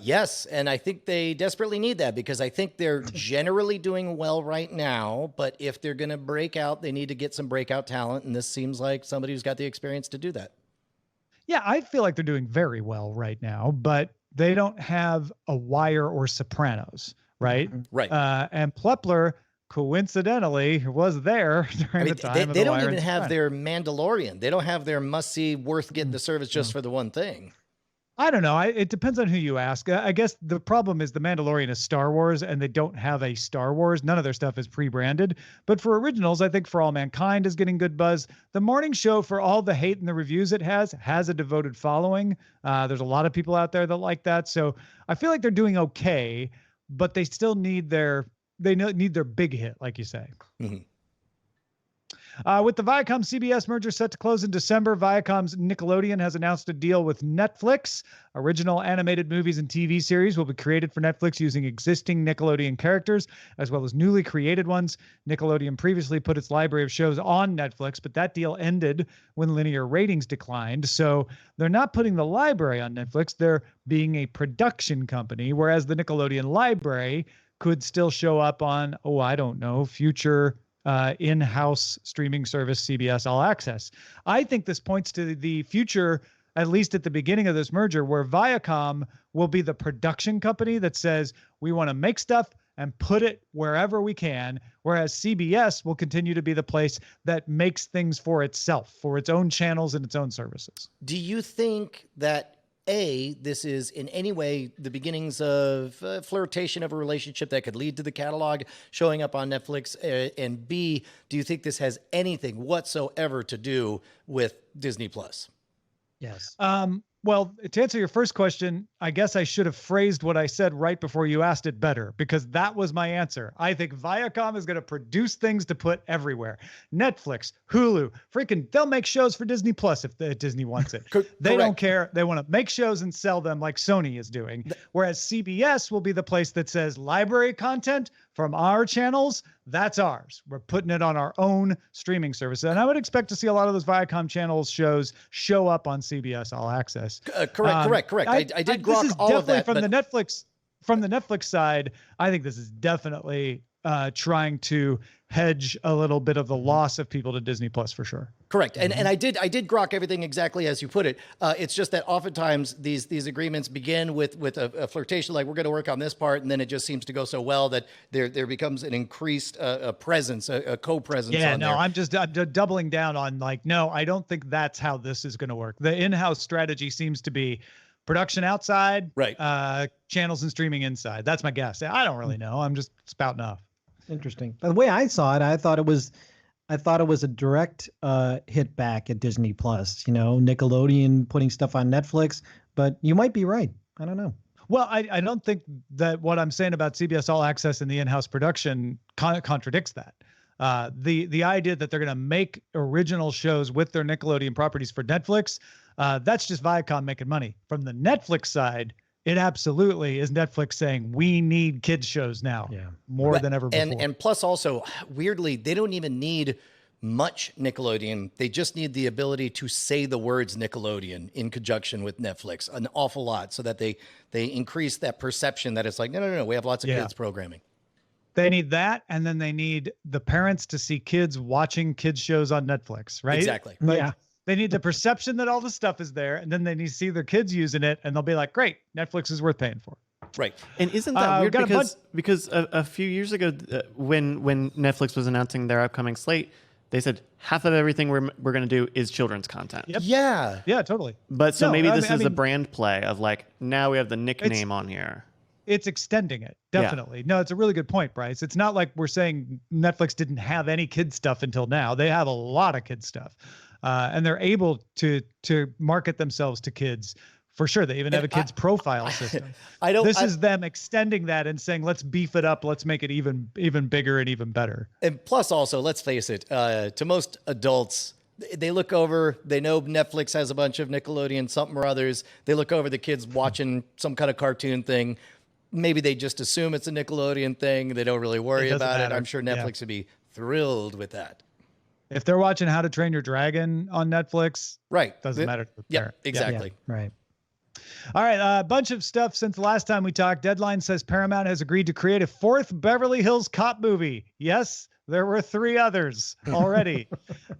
Yes, and I think they desperately need that because I think they're generally doing well right now, but if they're going to break out, they need to get some breakout talent, and this seems like somebody who's got the experience to do that. Yeah, I feel like they're doing very well right now, but they don't have a Wire or Sopranos, right? Right. And Plepler, coincidentally, was there during the time of they the don't Wire even and have Sopranos. their Mandalorian. They don't have their must-see, worth getting the service just for the one thing. I don't know. It depends on who you ask. I guess the problem is the Mandalorian is Star Wars, and they don't have a Star Wars. None of their stuff is pre-branded. But for originals, I think For All Mankind is getting good buzz. The morning show, for all the hate and the reviews it has a devoted following. There's a lot of people out there that like that. So I feel like they're doing okay, but they still need their big hit, like you say. Mm-hmm. With the Viacom-CBS merger set to close in December, Viacom's Nickelodeon has announced a deal with Netflix. Original animated movies and TV series will be created for Netflix using existing Nickelodeon characters, as well as newly created ones. Nickelodeon previously put its library of shows on Netflix, but that deal ended when linear ratings declined. So they're not putting the library on Netflix. They're being a production company, whereas the Nickelodeon library could still show up on, future in-house streaming service CBS All Access. I think this points to the future, at least at the beginning of this merger, where Viacom will be the production company that says we want to make stuff and put it wherever we can, whereas CBS will continue to be the place that makes things for itself, for its own channels and its own services. Do you think that this is in any way the beginnings of flirtation of a relationship that could lead to the catalog showing up on Netflix? And B, do you think this has anything whatsoever to do with Disney Plus? Yes. Well, to answer your first question, I guess I should have phrased what I said right before you asked it better, because that was my answer. I think Viacom is going to produce things to put everywhere. Netflix, Hulu, they'll make shows for Disney Plus if Disney wants it. They don't care. They want to make shows and sell them like Sony is doing. Whereas CBS will be the place that says library content from our channels, that's ours. We're putting it on our own streaming service. And I would expect to see a lot of those Viacom channels shows show up on CBS All Access. Correct. I did grok all of that. From the Netflix side, I think this is definitely trying to hedge a little bit of the loss of people to Disney Plus for sure. Correct. And I did grok everything exactly as you put it. It's just that oftentimes these agreements begin with a flirtation, like we're going to work on this part, and then it just seems to go so well that there becomes an increased presence, a co-presence. Yeah, on no, there. I'm just doubling down on no, I don't think that's how this is going to work. The in-house strategy seems to be production outside, right? Channels and streaming inside. That's my guess. I don't really know. I'm just spouting off. Interesting. By the way I saw it, I thought it was a direct hit back at Disney Plus. Nickelodeon putting stuff on Netflix, but you might be right. I don't know. Well, I don't think that what I'm saying about CBS All Access and the in-house production contradicts that. The idea that they're going to make original shows with their Nickelodeon properties for Netflix, that's just Viacom making money. From the Netflix side, it absolutely is Netflix saying we need kids shows now more than ever before. And plus also, weirdly, they don't even need much Nickelodeon. They just need the ability to say the words Nickelodeon in conjunction with Netflix an awful lot, so that they increase that perception that it's like, no, we have lots of kids programming. They need that, and then they need the parents to see kids watching kids shows on Netflix, right? Exactly. Like, Yeah. they need the perception that all the stuff is there, and then they need to see their kids using it, and they'll be like, great, Netflix is worth paying for. Right. And isn't that weird? got a Because a few years ago, when Netflix was announcing their upcoming slate, they said half of everything we're going to do is children's content. Yep. Yeah. Yeah, totally. But so No, maybe I this mean- is a brand play of like, now we have the nickname on here. It's extending it, definitely. No, it's a really good point, Bryce. It's not like we're saying Netflix didn't have any kid stuff until now. They have a lot of kid stuff, and they're able to market themselves to kids. For sure. They even have a kids profile system. This is them extending that and saying, let's beef it up. Let's make it even bigger and even better. And plus also, let's face it, to most adults, they look over, they know Netflix has a bunch of Nickelodeon something or others. They look over the kids watching some kind of cartoon thing. Maybe they just assume it's a Nickelodeon thing. They don't really worry about it. I'm sure Netflix would be thrilled with that. If they're watching How to Train Your Dragon on Netflix, right, doesn't matter to the yeah, parent. exactly. Yeah, right. All right, a bunch of stuff since the last time we talked. Deadline says Paramount has agreed to create a 4th Beverly Hills Cop movie. Yes, there were 3 others already.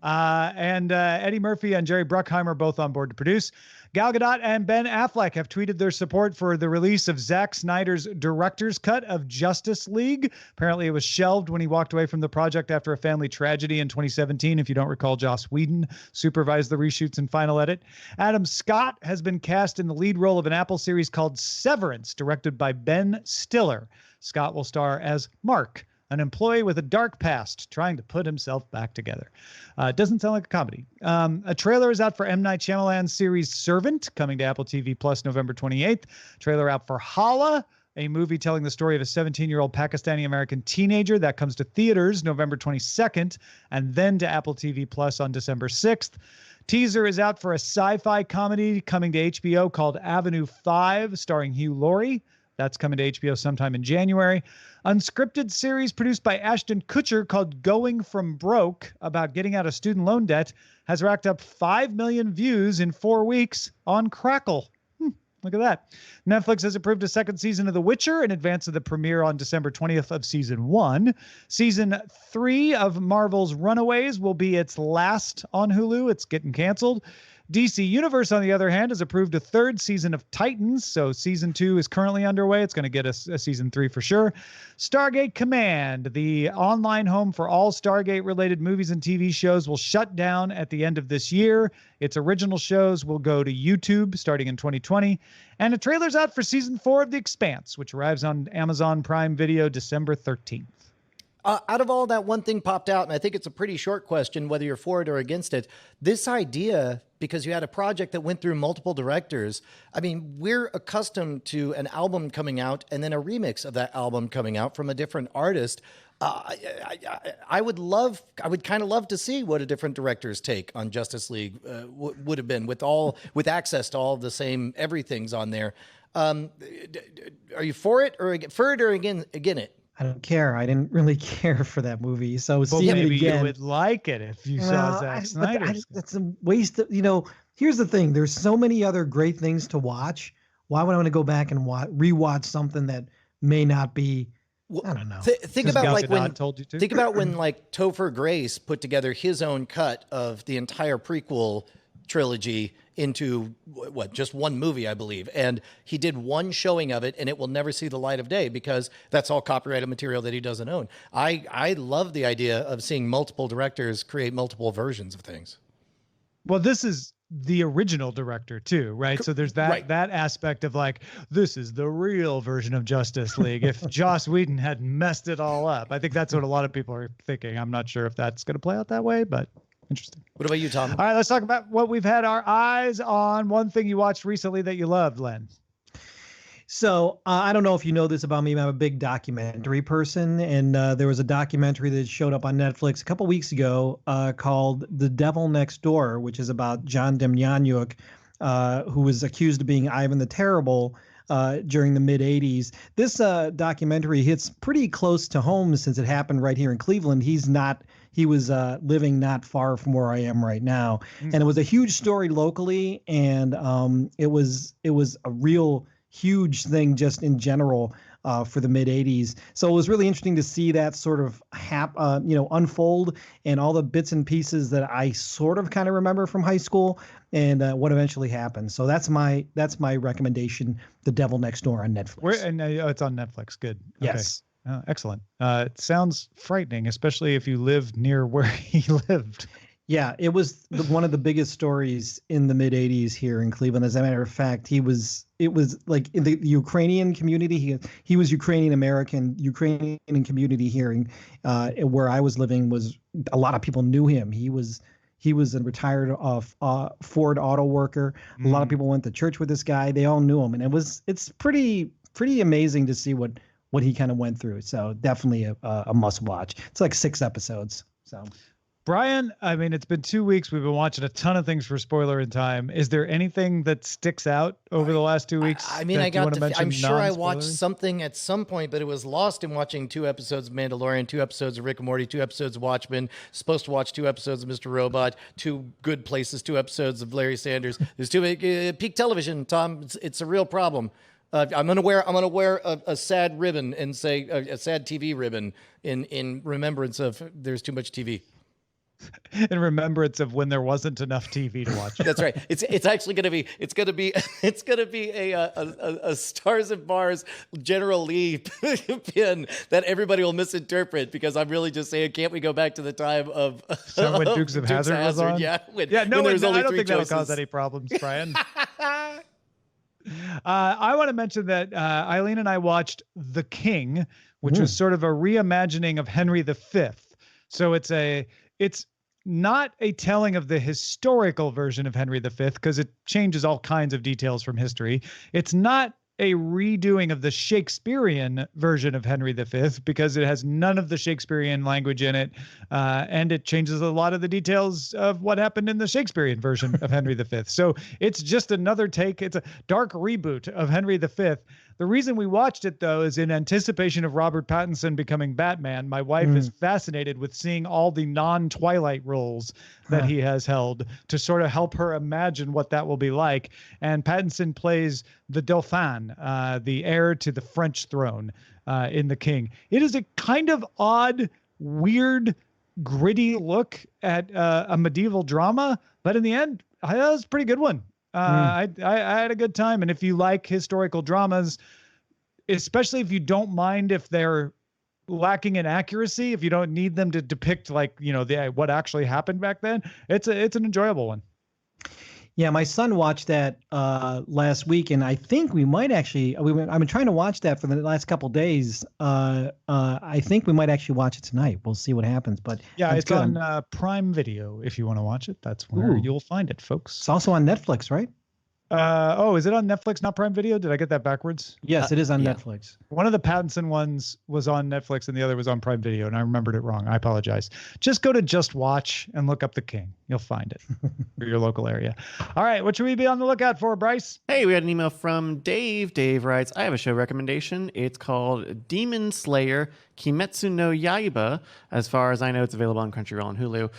And Eddie Murphy and Jerry Bruckheimer both on board to produce. Gal Gadot and Ben Affleck have tweeted their support for the release of Zack Snyder's director's cut of Justice League. Apparently, it was shelved when he walked away from the project after a family tragedy in 2017. If you don't recall, Joss Whedon supervised the reshoots and final edit. Adam Scott has been cast in the lead role of an Apple series called Severance, directed by Ben Stiller. Scott will star as Mark, an employee with a dark past trying to put himself back together. Doesn't sound like a comedy. A trailer is out for M. Night Shyamalan's series Servant, coming to Apple TV Plus November 28th. Trailer out for Hala, a movie telling the story of a 17-year-old Pakistani-American teenager. That comes to theaters November 22nd, and then to Apple TV Plus on December 6th. Teaser is out for a sci-fi comedy coming to HBO called Avenue 5, starring Hugh Laurie. That's coming to HBO sometime in January. Unscripted series produced by Ashton Kutcher called Going From Broke, about getting out of student loan debt, has racked up 5 million views in 4 weeks on Crackle. Look at that. Netflix has approved a 2nd season of The Witcher in advance of the premiere on December 20th of season 1. Season 3 of Marvel's Runaways will be its last on Hulu. It's getting canceled. DC Universe, on the other hand, has approved a 3rd season of Titans, so season 2 is currently underway. It's going to get a season 3 for sure. Stargate Command, the online home for all Stargate-related movies and TV shows, will shut down at the end of this year. Its original shows will go to YouTube starting in 2020. And a trailer's out for season 4 of The Expanse, which arrives on Amazon Prime Video December 13th. Out of all that, one thing popped out, and I think it's a pretty short question, whether you're for it or against it. This idea, because you had a project that went through multiple directors. I mean, we're accustomed to an album coming out and then a remix of that album coming out from a different artist. I would kind of love to see what a different director's take on Justice League would have been with access to all the same everything's on there. Are you for it or against it? I don't care. I didn't really care for that movie. So Well, seeing it maybe again, you would like it if you saw Zack Snyder's. That's a waste of, here's the thing. There's so many other great things to watch. Why would I want to go back and rewatch something that may not be, I don't know. Think about Gal like Gadot told you to. Think about when like Topher Grace put together his own cut of the entire prequel trilogy into just one movie, I believe. And he did one showing of it and it will never see the light of day because that's all copyrighted material that he doesn't own. I love the idea of seeing multiple directors create multiple versions of things. Well, this is the original director too, right? So there's that aspect of like, this is the real version of Justice League. If Joss Whedon had messed it all up, I think that's what a lot of people are thinking. I'm not sure if that's going to play out that way, but interesting. What about you, Tom? All right, let's talk about what we've had our eyes on. One thing you watched recently that you loved, Len. So I don't know if you know this about me, but I'm a big documentary person, and there was a documentary that showed up on Netflix a couple weeks ago called "The Devil Next Door," which is about John Demjanjuk, who was accused of being Ivan the Terrible during the mid '80s. This documentary hits pretty close to home since it happened right here in Cleveland. He was living not far from where I am right now, and it was a huge story locally, and it was a real huge thing just in general for the mid '80s. So it was really interesting to see that sort of unfold, and all the bits and pieces that I sort of kind of remember from high school and what eventually happened. So that's my recommendation, The Devil Next Door on Netflix. It's on Netflix. Good. Yes. Okay. Excellent. It sounds frightening, especially if you live near where he lived. Yeah, it was one of the biggest stories in the mid '80s here in Cleveland. As a matter of fact, it was like in the Ukrainian community. He was Ukrainian community here in, where I was living. Was a lot of people knew him. He was a retired Ford auto worker. A lot of people went to church with this guy. They all knew him, and it's pretty amazing to see what he kind of went through. So definitely a must watch. It's like 6 episodes. So. Brian, I mean, it's been 2 weeks. We've been watching a ton of things for Spoilerin time. Is there anything that sticks out over the last 2 weeks? I mean, I'm sure I watched something at some point, but it was lost in watching 2 episodes of Mandalorian, 2 episodes of Rick and Morty, 2 episodes of Watchmen, supposed to watch 2 episodes of Mr. Robot, 2 Good Places, 2 episodes of Larry Sanders. There's too many peak television, Tom. It's a real problem. I'm gonna wear a sad ribbon and say a sad TV ribbon in remembrance of there's too much TV. In remembrance of when there wasn't enough TV to watch. That's right. It's actually gonna be a Stars and Bars General Lee pin that everybody will misinterpret, because I'm really just saying, can't we go back to the time of when Dukes of Hazzard was on? Yeah, I don't think that'll choices. cause any problems, Brian. I want to mention that Eileen and I watched The King, which was sort of a reimagining of Henry V. So it's not a telling of the historical version of Henry V, because it changes all kinds of details from history. It's not a redoing of the Shakespearean version of Henry V, because it has none of the Shakespearean language in it, and it changes a lot of the details of what happened in the Shakespearean version of Henry V. So it's just another take. It's a dark reboot of Henry V. The reason we watched it, though, is in anticipation of Robert Pattinson becoming Batman. My wife is fascinated with seeing all the non-Twilight roles that he has held to sort of help her imagine what that will be like. And Pattinson plays the Dauphin, the heir to the French throne in The King. It is a kind of odd, weird, gritty look at a medieval drama, but in the end, that was a pretty good one. I had a good time. And if you like historical dramas, especially if you don't mind if they're lacking in accuracy, if you don't need them to depict what actually happened back then, it's an enjoyable one. Yeah, my son watched that last week, and I think we might actually. I've been trying to watch that for the last couple of days. I think we might actually watch it tonight. We'll see what happens. But yeah, it's on Prime Video. If you want to watch it, that's where you'll find it, folks. It's also on Netflix, right? Is it on Netflix, not Prime Video? Did I get that backwards? Yes, it is on Netflix. One of the Pattinson ones was on Netflix and the other was on Prime Video, and I remembered it wrong. I apologize. Just go to Just Watch and look up The King. You'll find it for your local area. All right, what should we be on the lookout for, Bryce? Hey, we had an email from Dave. Dave writes, I have a show recommendation. It's called Demon Slayer Kimetsu no Yaiba. As far as I know, it's available on Crunchyroll and Hulu.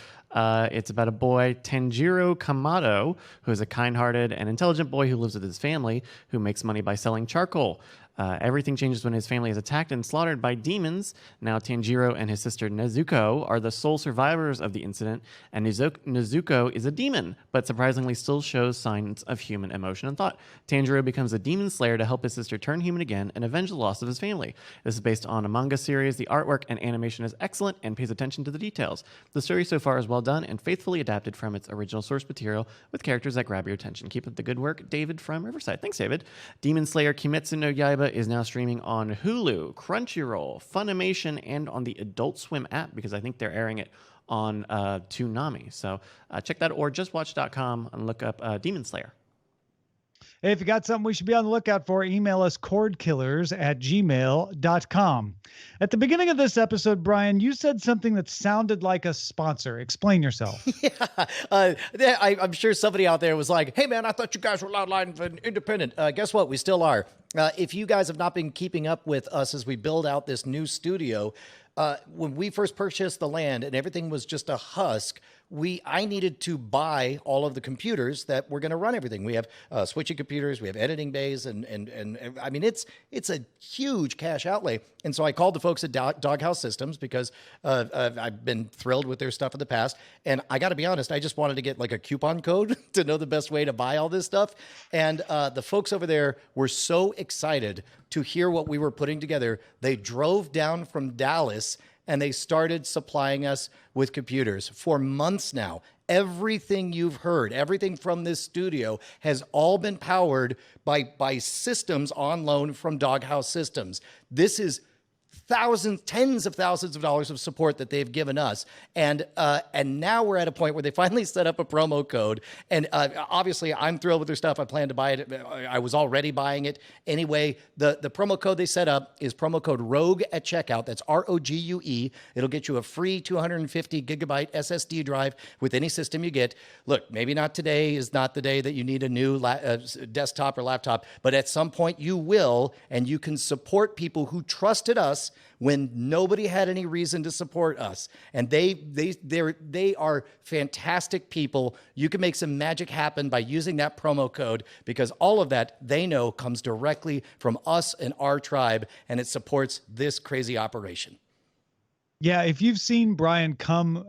It's about a boy, Tanjiro Kamado, who is a kind-hearted and intelligent boy who lives with his family, who makes money by selling charcoal. Everything changes when his family is attacked and slaughtered by demons. Now Tanjiro and his sister Nezuko are the sole survivors of the incident, and Nezuko is a demon, but surprisingly still shows signs of human emotion and thought. Tanjiro becomes a demon slayer to help his sister turn human again and avenge the loss of his family. This is based on a manga series. The artwork and animation is excellent and pays attention to the details. The story so far is well done and faithfully adapted from its original source material with characters that grab your attention. Keep up the good work, David from Riverside. Thanks, David. Demon Slayer Kimetsu no Yaiba is now streaming on Hulu, Crunchyroll, Funimation, and on the Adult Swim app, because I think they're airing it on Toonami. So check that, or justwatch.com and look up Demon Slayer. Hey, if you got something we should be on the lookout for, email us cordkillers@gmail.com. At the beginning of this episode, Brian, you said something that sounded like a sponsor. Explain yourself. I'm sure somebody out there was like, hey, man, I thought you guys were Loudline and independent. Guess what? We still are. If you guys have not been keeping up with us as we build out this new studio, when we first purchased the land and everything was just a husk, I needed to buy all of the computers that were going to run everything. We have switching computers, we have editing bays, and I mean, it's a huge cash outlay. And so I called the folks at Doghouse Systems because I've been thrilled with their stuff in the past. And I got to be honest, I just wanted to get like a coupon code to know the best way to buy all this stuff. And the folks over there were so excited to hear what we were putting together. They drove down from Dallas and they started supplying us with computers for months now. Everything you've heard, everything from this studio has all been powered by systems on loan from Doghouse Systems. This is thousands, tens of thousands of dollars of support that they've given us. And now we're at a point where they finally set up a promo code. And obviously I'm thrilled with their stuff. I plan to buy it. I was already buying it. Anyway, the promo code they set up is promo code ROGUE at checkout. That's ROGUE. It'll get you a free 250 gigabyte SSD drive with any system you get. Look, maybe not today is not the day that you need a new desktop or laptop, but at some point you will, and you can support people who trusted us when nobody had any reason to support us. And they are fantastic people. You can make some magic happen by using that promo code, because all of that they know comes directly from us and our tribe, and it supports this crazy operation. Yeah, if you've seen Brian come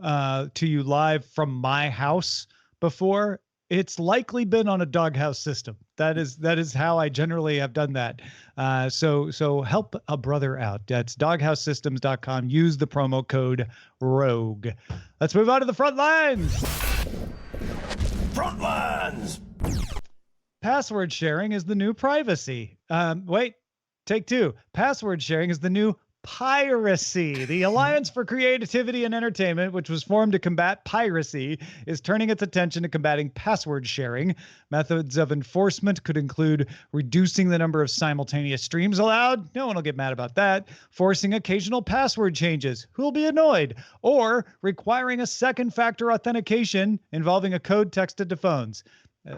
to you live from my house before, it's likely been on a Doghouse system. That is how I generally have done that. So help a brother out. That's doghousesystems.com. Use the promo code ROGUE. Let's move on to the front lines. Front lines. Password sharing is the new privacy. Wait, take two. Password sharing is the new piracy. The Alliance for Creativity and Entertainment, which was formed to combat piracy, is turning its attention to combating password sharing. Methods of enforcement could include reducing the number of simultaneous streams allowed. No one will get mad about that. Forcing occasional password changes. Who'll be annoyed? Or requiring a second factor authentication involving a code texted to phones.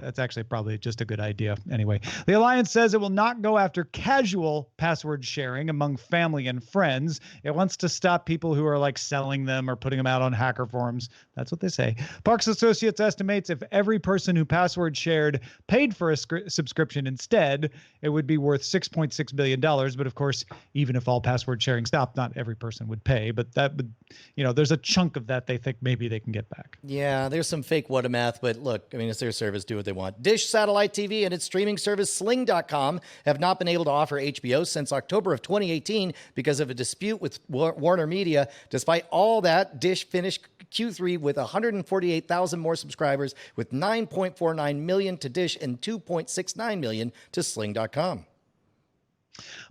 That's actually probably just a good idea. Anyway, the Alliance says it will not go after casual password sharing among family and friends. It wants to stop people who are like selling them or putting them out on hacker forums. That's what they say. Parks Associates estimates if every person who password shared paid for a subscription instead, it would be worth $6.6 billion. But of course, even if all password sharing stopped, not every person would pay. But that would, there's a chunk of that they think maybe they can get back. Yeah, there's some fake what a math, but look, I mean, it's their service. Do what they want. Dish Satellite TV and its streaming service Sling.com have not been able to offer HBO since October of 2018 because of a dispute with Warner Media. Despite all that, Dish finished Q3 with 148,000 more subscribers, with 9.49 million to Dish and 2.69 million to Sling.com.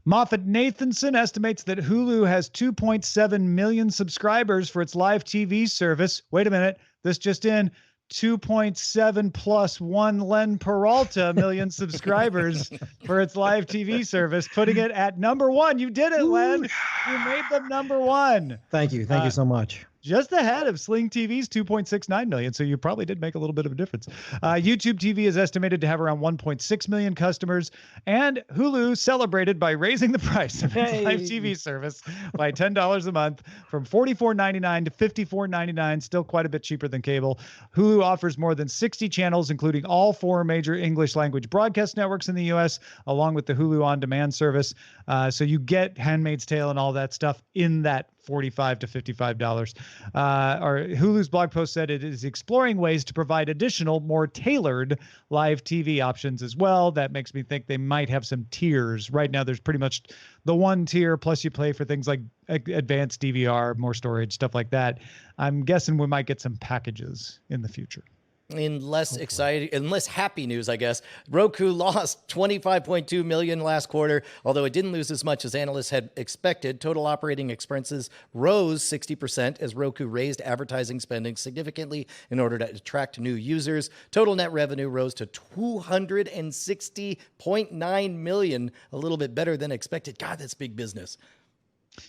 Moffett-Nathanson estimates that Hulu has 2.7 million subscribers for its live TV service. Wait a minute, this just in. 2.7 plus 1 Len Peralta million subscribers for its live TV service, putting it at number one. You did it, Len. You made them number one. Thank you. Thank you so much. Just ahead of Sling TV's 2.69 million. So you probably did make a little bit of a difference. YouTube TV is estimated to have around 1.6 million customers, and Hulu celebrated by raising the price of its live TV service by $10 a month from $44.99 to $54.99, still quite a bit cheaper than cable. Hulu offers more than 60 channels, including all 4 major English language broadcast networks in the U.S., along with the Hulu On Demand service. So you get Handmaid's Tale and all that stuff in that $45 to $55. Or Hulu's blog post said it is exploring ways to provide additional, more tailored live TV options as well. That makes me think they might have some tiers. Right now, there's pretty much the one tier, plus you pay for things like advanced DVR, more storage, stuff like that. I'm guessing we might get some packages in the future. In less exciting and less happy news, I guess, Roku lost $25.2 million last quarter, although it didn't lose as much as analysts had expected. Total operating expenses rose 60% as Roku raised advertising spending significantly in order to attract new users. Total net revenue rose to $260.9 million, a little bit better than expected. God, that's big business.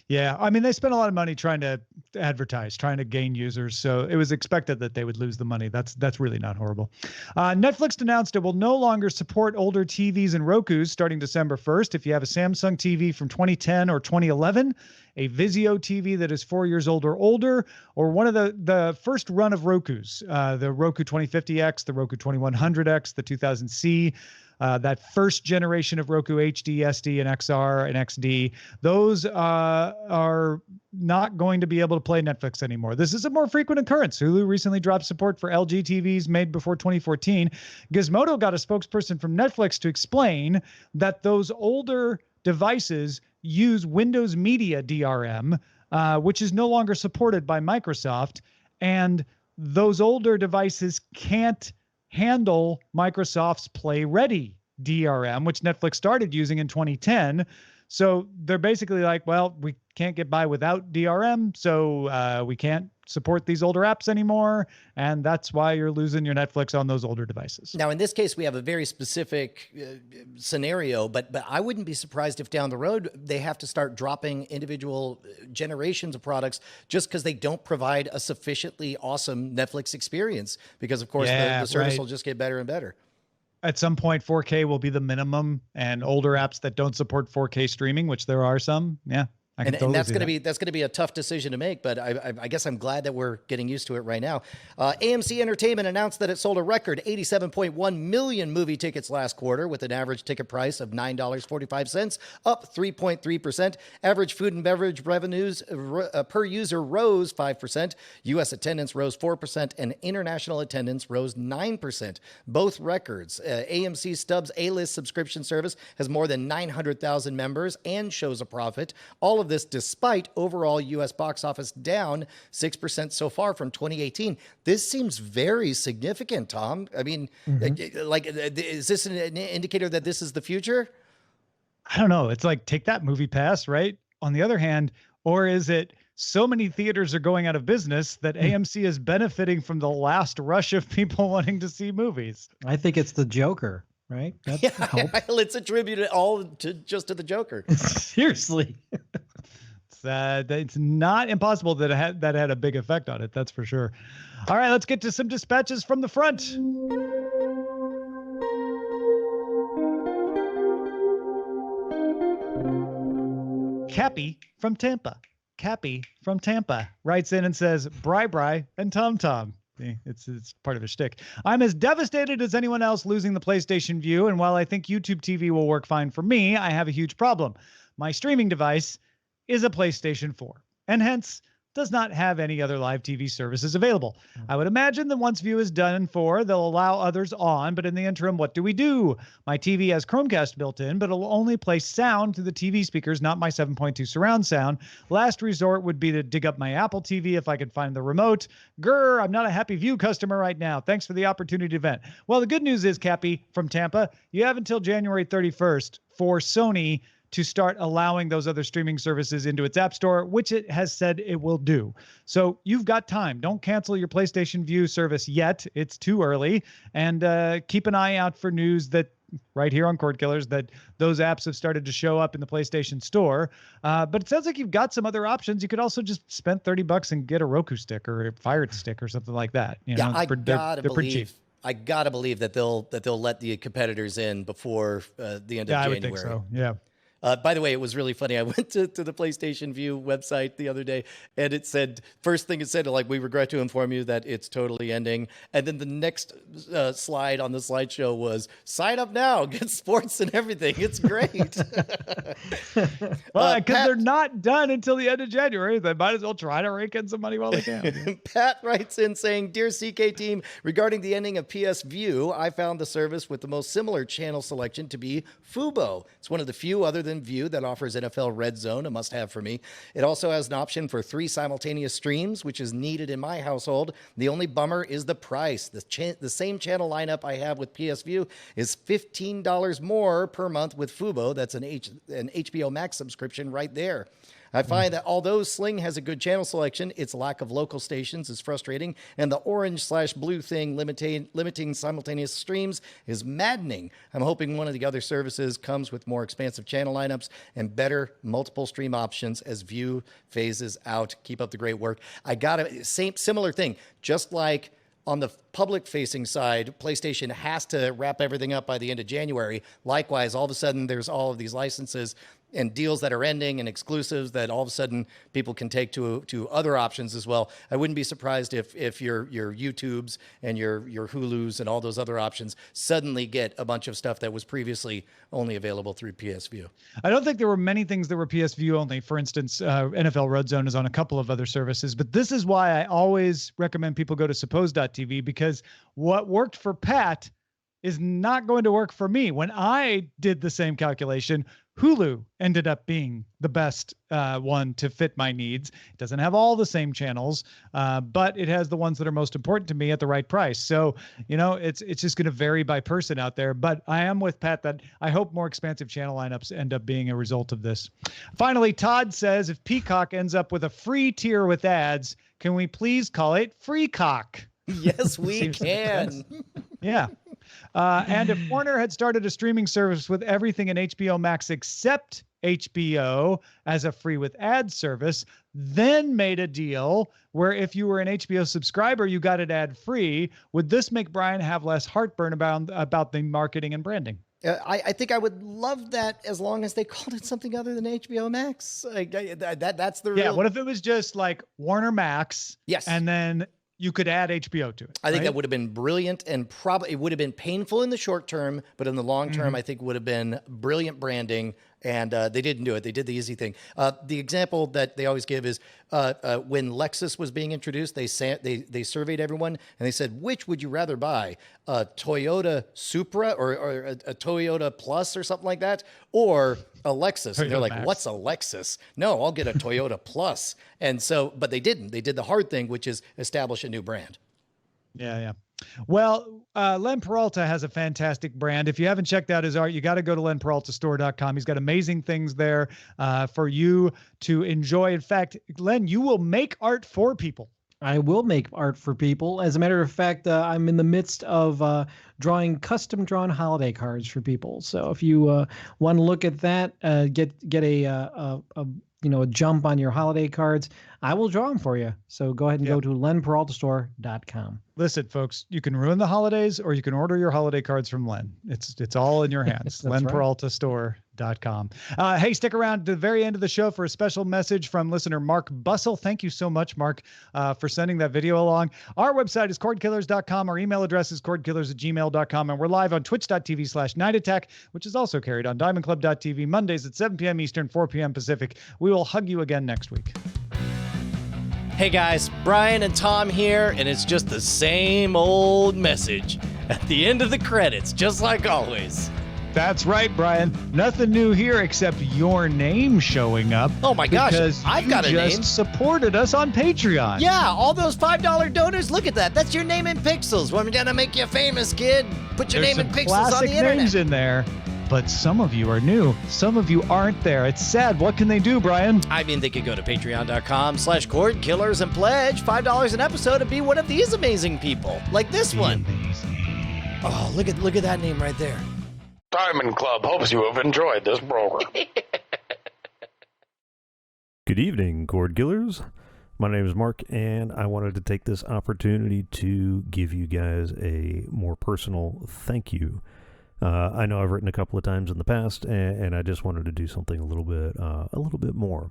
Yeah, I mean, they spent a lot of money trying to advertise, trying to gain users, so it was expected that they would lose the money. That's really not horrible. Netflix announced it will no longer support older TVs and Rokus starting December 1st. If you have a Samsung TV from 2010 or 2011, a Vizio TV that is 4 years old or older, or one of the first run of Rokus, the Roku 2050X, the Roku 2100X, the 2000C, that first generation of Roku HD, SD, and XR and XD, those are not going to be able to play Netflix anymore. This is a more frequent occurrence. Hulu recently dropped support for LG TVs made before 2014. Gizmodo got a spokesperson from Netflix to explain that those older devices use Windows Media DRM, which is no longer supported by Microsoft, and those older devices can't handle Microsoft's Play Ready DRM, which Netflix started using in 2010. So they're basically like, well, we can't get by without DRM, so we can't support these older apps anymore, and that's why you're losing your Netflix on those older devices. Now, in this case, we have a very specific scenario, but I wouldn't be surprised if down the road they have to start dropping individual generations of products just because they don't provide a sufficiently awesome Netflix experience, because, of course, the service will just get better and better. At some point, 4K will be the minimum, and older apps that don't support 4K streaming, which there are some, And that's going to be a tough decision to make, but I guess I'm glad that we're getting used to it right now. AMC Entertainment announced that it sold a record 87.1 million movie tickets last quarter with an average ticket price of $9.45, up 3.3%. Average food and beverage revenues per user rose 5%. U.S. attendance rose 4%, and international attendance rose 9%. Both records. AMC Stubs A-List subscription service has more than 900,000 members and shows a profit. All of this despite overall U.S. box office down 6% so far from 2018. This seems very significant, Tom. I mean, is this an indicator that this is the future? I don't know. It's like, take that, Movie Pass, right? On the other hand, or is it so many theaters are going out of business that AMC is benefiting from the last rush of people wanting to see movies? I think it's the Joker, right? Let's attribute it all to the Joker. Seriously. It's not impossible that that had a big effect on it. That's for sure. All right, let's get to some dispatches from the front. Cappy from Tampa writes in and says, Bri and Tom. It's part of his shtick. I'm as devastated as anyone else losing the PlayStation Vue, and while I think YouTube TV will work fine for me, I have a huge problem. My streaming device is a PlayStation 4, and hence does not have any other live TV services available. I would imagine that once Vue is done for, they'll allow others on, but in the interim, what do we do? My TV has Chromecast built in, but it'll only play sound through the TV speakers, not my 7.2 surround sound. Last resort would be to dig up my Apple TV if I could find the remote. Grr, I'm not a happy Vue customer right now. Thanks for the opportunity to vent. Well, the good news is, Cappy from Tampa, you have until January 31st for Sony to start allowing those other streaming services into its app store, which it has said it will do. So you've got time. Don't cancel your PlayStation Vue service yet. It's too early. And keep an eye out for news that right here on Cordkillers that those apps have started to show up in the PlayStation Store. But it sounds like you've got some other options. You could also just spend $30 and get a Roku stick or a Fire Stick or something like that. I gotta believe that they'll let the competitors in before the end of January. I would think so. Yeah. By the way, it was really funny. I went to the PlayStation Vue website the other day, and it said, first thing it said, like, we regret to inform you that it's totally ending. And then the next slide on the slideshow was, sign up now, get sports and everything. It's great. Well, because they're not done until the end of January. They might as well try to rake in some money while they can. Pat writes in saying, Dear CK team, regarding the ending of PS Vue, I found the service with the most similar channel selection to be Fubo. It's one of the few other than than Vue that offers NFL Red Zone, a must-have for me. It also has an option for 3 simultaneous streams, which is needed in my household. The only bummer is the price. The same channel lineup I have with PS Vue is $15 more per month with Fubo. That's an HBO Max subscription right there. I find that although Sling has a good channel selection, its lack of local stations is frustrating, and the orange/blue thing limiting simultaneous streams is maddening. I'm hoping one of the other services comes with more expansive channel lineups and better multiple stream options as Vue phases out. Keep up the great work. I got a similar thing, just like on the public-facing side, PlayStation has to wrap everything up by the end of January. Likewise, all of a sudden, there's all of these licenses and deals that are ending and exclusives that all of a sudden people can take to other options as well. I wouldn't be surprised if your YouTubes and your Hulus and all those other options suddenly get a bunch of stuff that was previously only available through PS Vue. I don't think there were many things that were PS Vue only. For instance, NFL Red Zone is on a couple of other services, but this is why I always recommend people go to suppose.tv, because what worked for Pat is not going to work for me. When I did the same calculation, Hulu ended up being the best one to fit my needs. It doesn't have all the same channels, but it has the ones that are most important to me at the right price. So, it's just going to vary by person out there. But I am with Pat that I hope more expansive channel lineups end up being a result of this. Finally, Todd says, if Peacock ends up with a free tier with ads, can we please call it Freecock? Yes, we can. Yeah. And if Warner had started a streaming service with everything in HBO Max except HBO as a free with ad service, then made a deal where if you were an HBO subscriber, you got it ad free, would this make Brian have less heartburn about the marketing and branding? I think I would love that as long as they called it something other than HBO Max. That's the real... Yeah, what if it was just like Warner Max? Yes. And then you could add HBO to it. I think that would have been brilliant, and probably it would have been painful in the short term, but in the long term, I think would have been brilliant branding. And they didn't do it. They did the easy thing. The example that they always give is when Lexus was being introduced, they surveyed everyone and they said, which would you rather buy, a Toyota Supra or a Toyota Plus or something like that, or a Lexus? And they're like, what's a Lexus? No, I'll get a Toyota Plus. And so, but they didn't. They did the hard thing, which is establish a new brand. Yeah. Well, Len Peralta has a fantastic brand. If you haven't checked out his art, you got to go to lenperaltastore.com. He's got amazing things there for you to enjoy. In fact, Len, you will make art for people. I will make art for people. As a matter of fact, I'm in the midst of drawing custom-drawn holiday cards for people. So if you want to look at that, get a jump on your holiday cards, I will draw them for you. So go ahead and go to lenperaltastore.com. Listen, folks, you can ruin the holidays or you can order your holiday cards from Len. It's all in your hands. lenperaltastore.com. Hey, stick around to the very end of the show for a special message from listener Mark Bussell. Thank you so much, Mark, for sending that video along. Our website is cordkillers.com. Our email address is cordkillers@gmail.com. And we're live on twitch.tv/Night Attack, which is also carried on diamondclub.tv Mondays at 7 p.m. Eastern, 4 p.m. Pacific. We will hug you again next week. Hey guys, Brian and Tom here, and it's just the same old message at the end of the credits, just like always. That's right, Brian. Nothing new here except your name showing up. Oh my gosh, because I've got a name. You just supported us on Patreon. Yeah, all those $5 donors, look at that. That's your name in pixels. We're gonna make you famous, kid. Put your name in pixels on the internet. Names in there. But some of you are new. Some of you aren't there. It's sad. What can they do, Brian? I mean, they could go to patreon.com/Cordkillers and pledge $5 an episode and be one of these amazing people, like this one. Amazing. Oh, look at that name right there. Diamond Club hopes you have enjoyed this program. Good evening, Cordkillers. My name is Mark, and I wanted to take this opportunity to give you guys a more personal thank you. I know I've written a couple of times in the past, and I just wanted to do something a little bit more,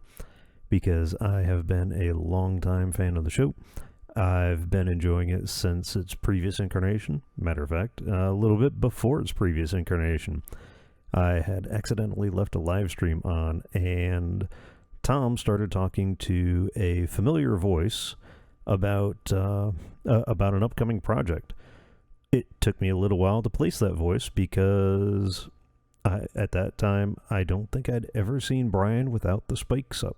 because I have been a longtime fan of the show. I've been enjoying it since its previous incarnation. Matter of fact, a little bit before its previous incarnation. I had accidentally left a live stream on, and Tom started talking to a familiar voice about an upcoming project. It took me a little while to place that voice because at that time, I don't think I'd ever seen Brian without the spikes up,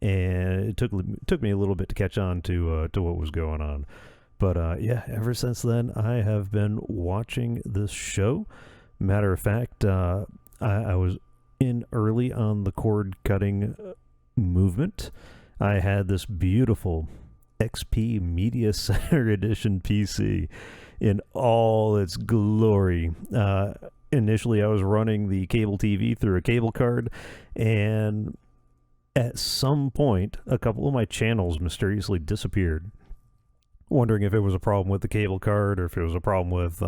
and it took me a little bit to catch on to what was going on. But yeah, ever since then, I have been watching this show. Matter of fact, I was in early on the cord cutting movement. I had this beautiful XP Media Center Edition PC in all its glory. Initially, I was running the cable TV through a cable card, and at some point, a couple of my channels mysteriously disappeared. Wondering if it was a problem with the cable card or if it was a problem with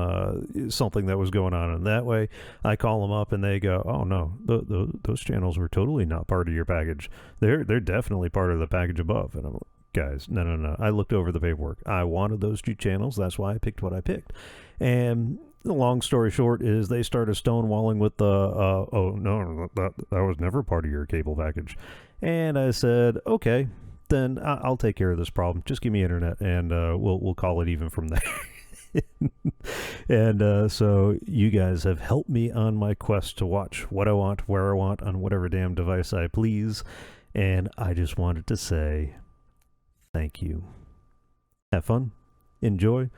something that was going on in that way. I call them up and they go, "Oh no, those channels were totally not part of your package. They're definitely part of the package above." And I'm like, "Guys, no. I looked over the paperwork. I wanted those 2 channels. That's why I picked what I picked." And the long story short is they started stonewalling with the, "Oh no, that was never part of your cable package." And I said, "Okay, then I'll take care of this problem. Just give me internet, and we'll call it even from there." And so you guys have helped me on my quest to watch what I want, where I want, on whatever damn device I please. And I just wanted to say thank you. Have fun. Enjoy.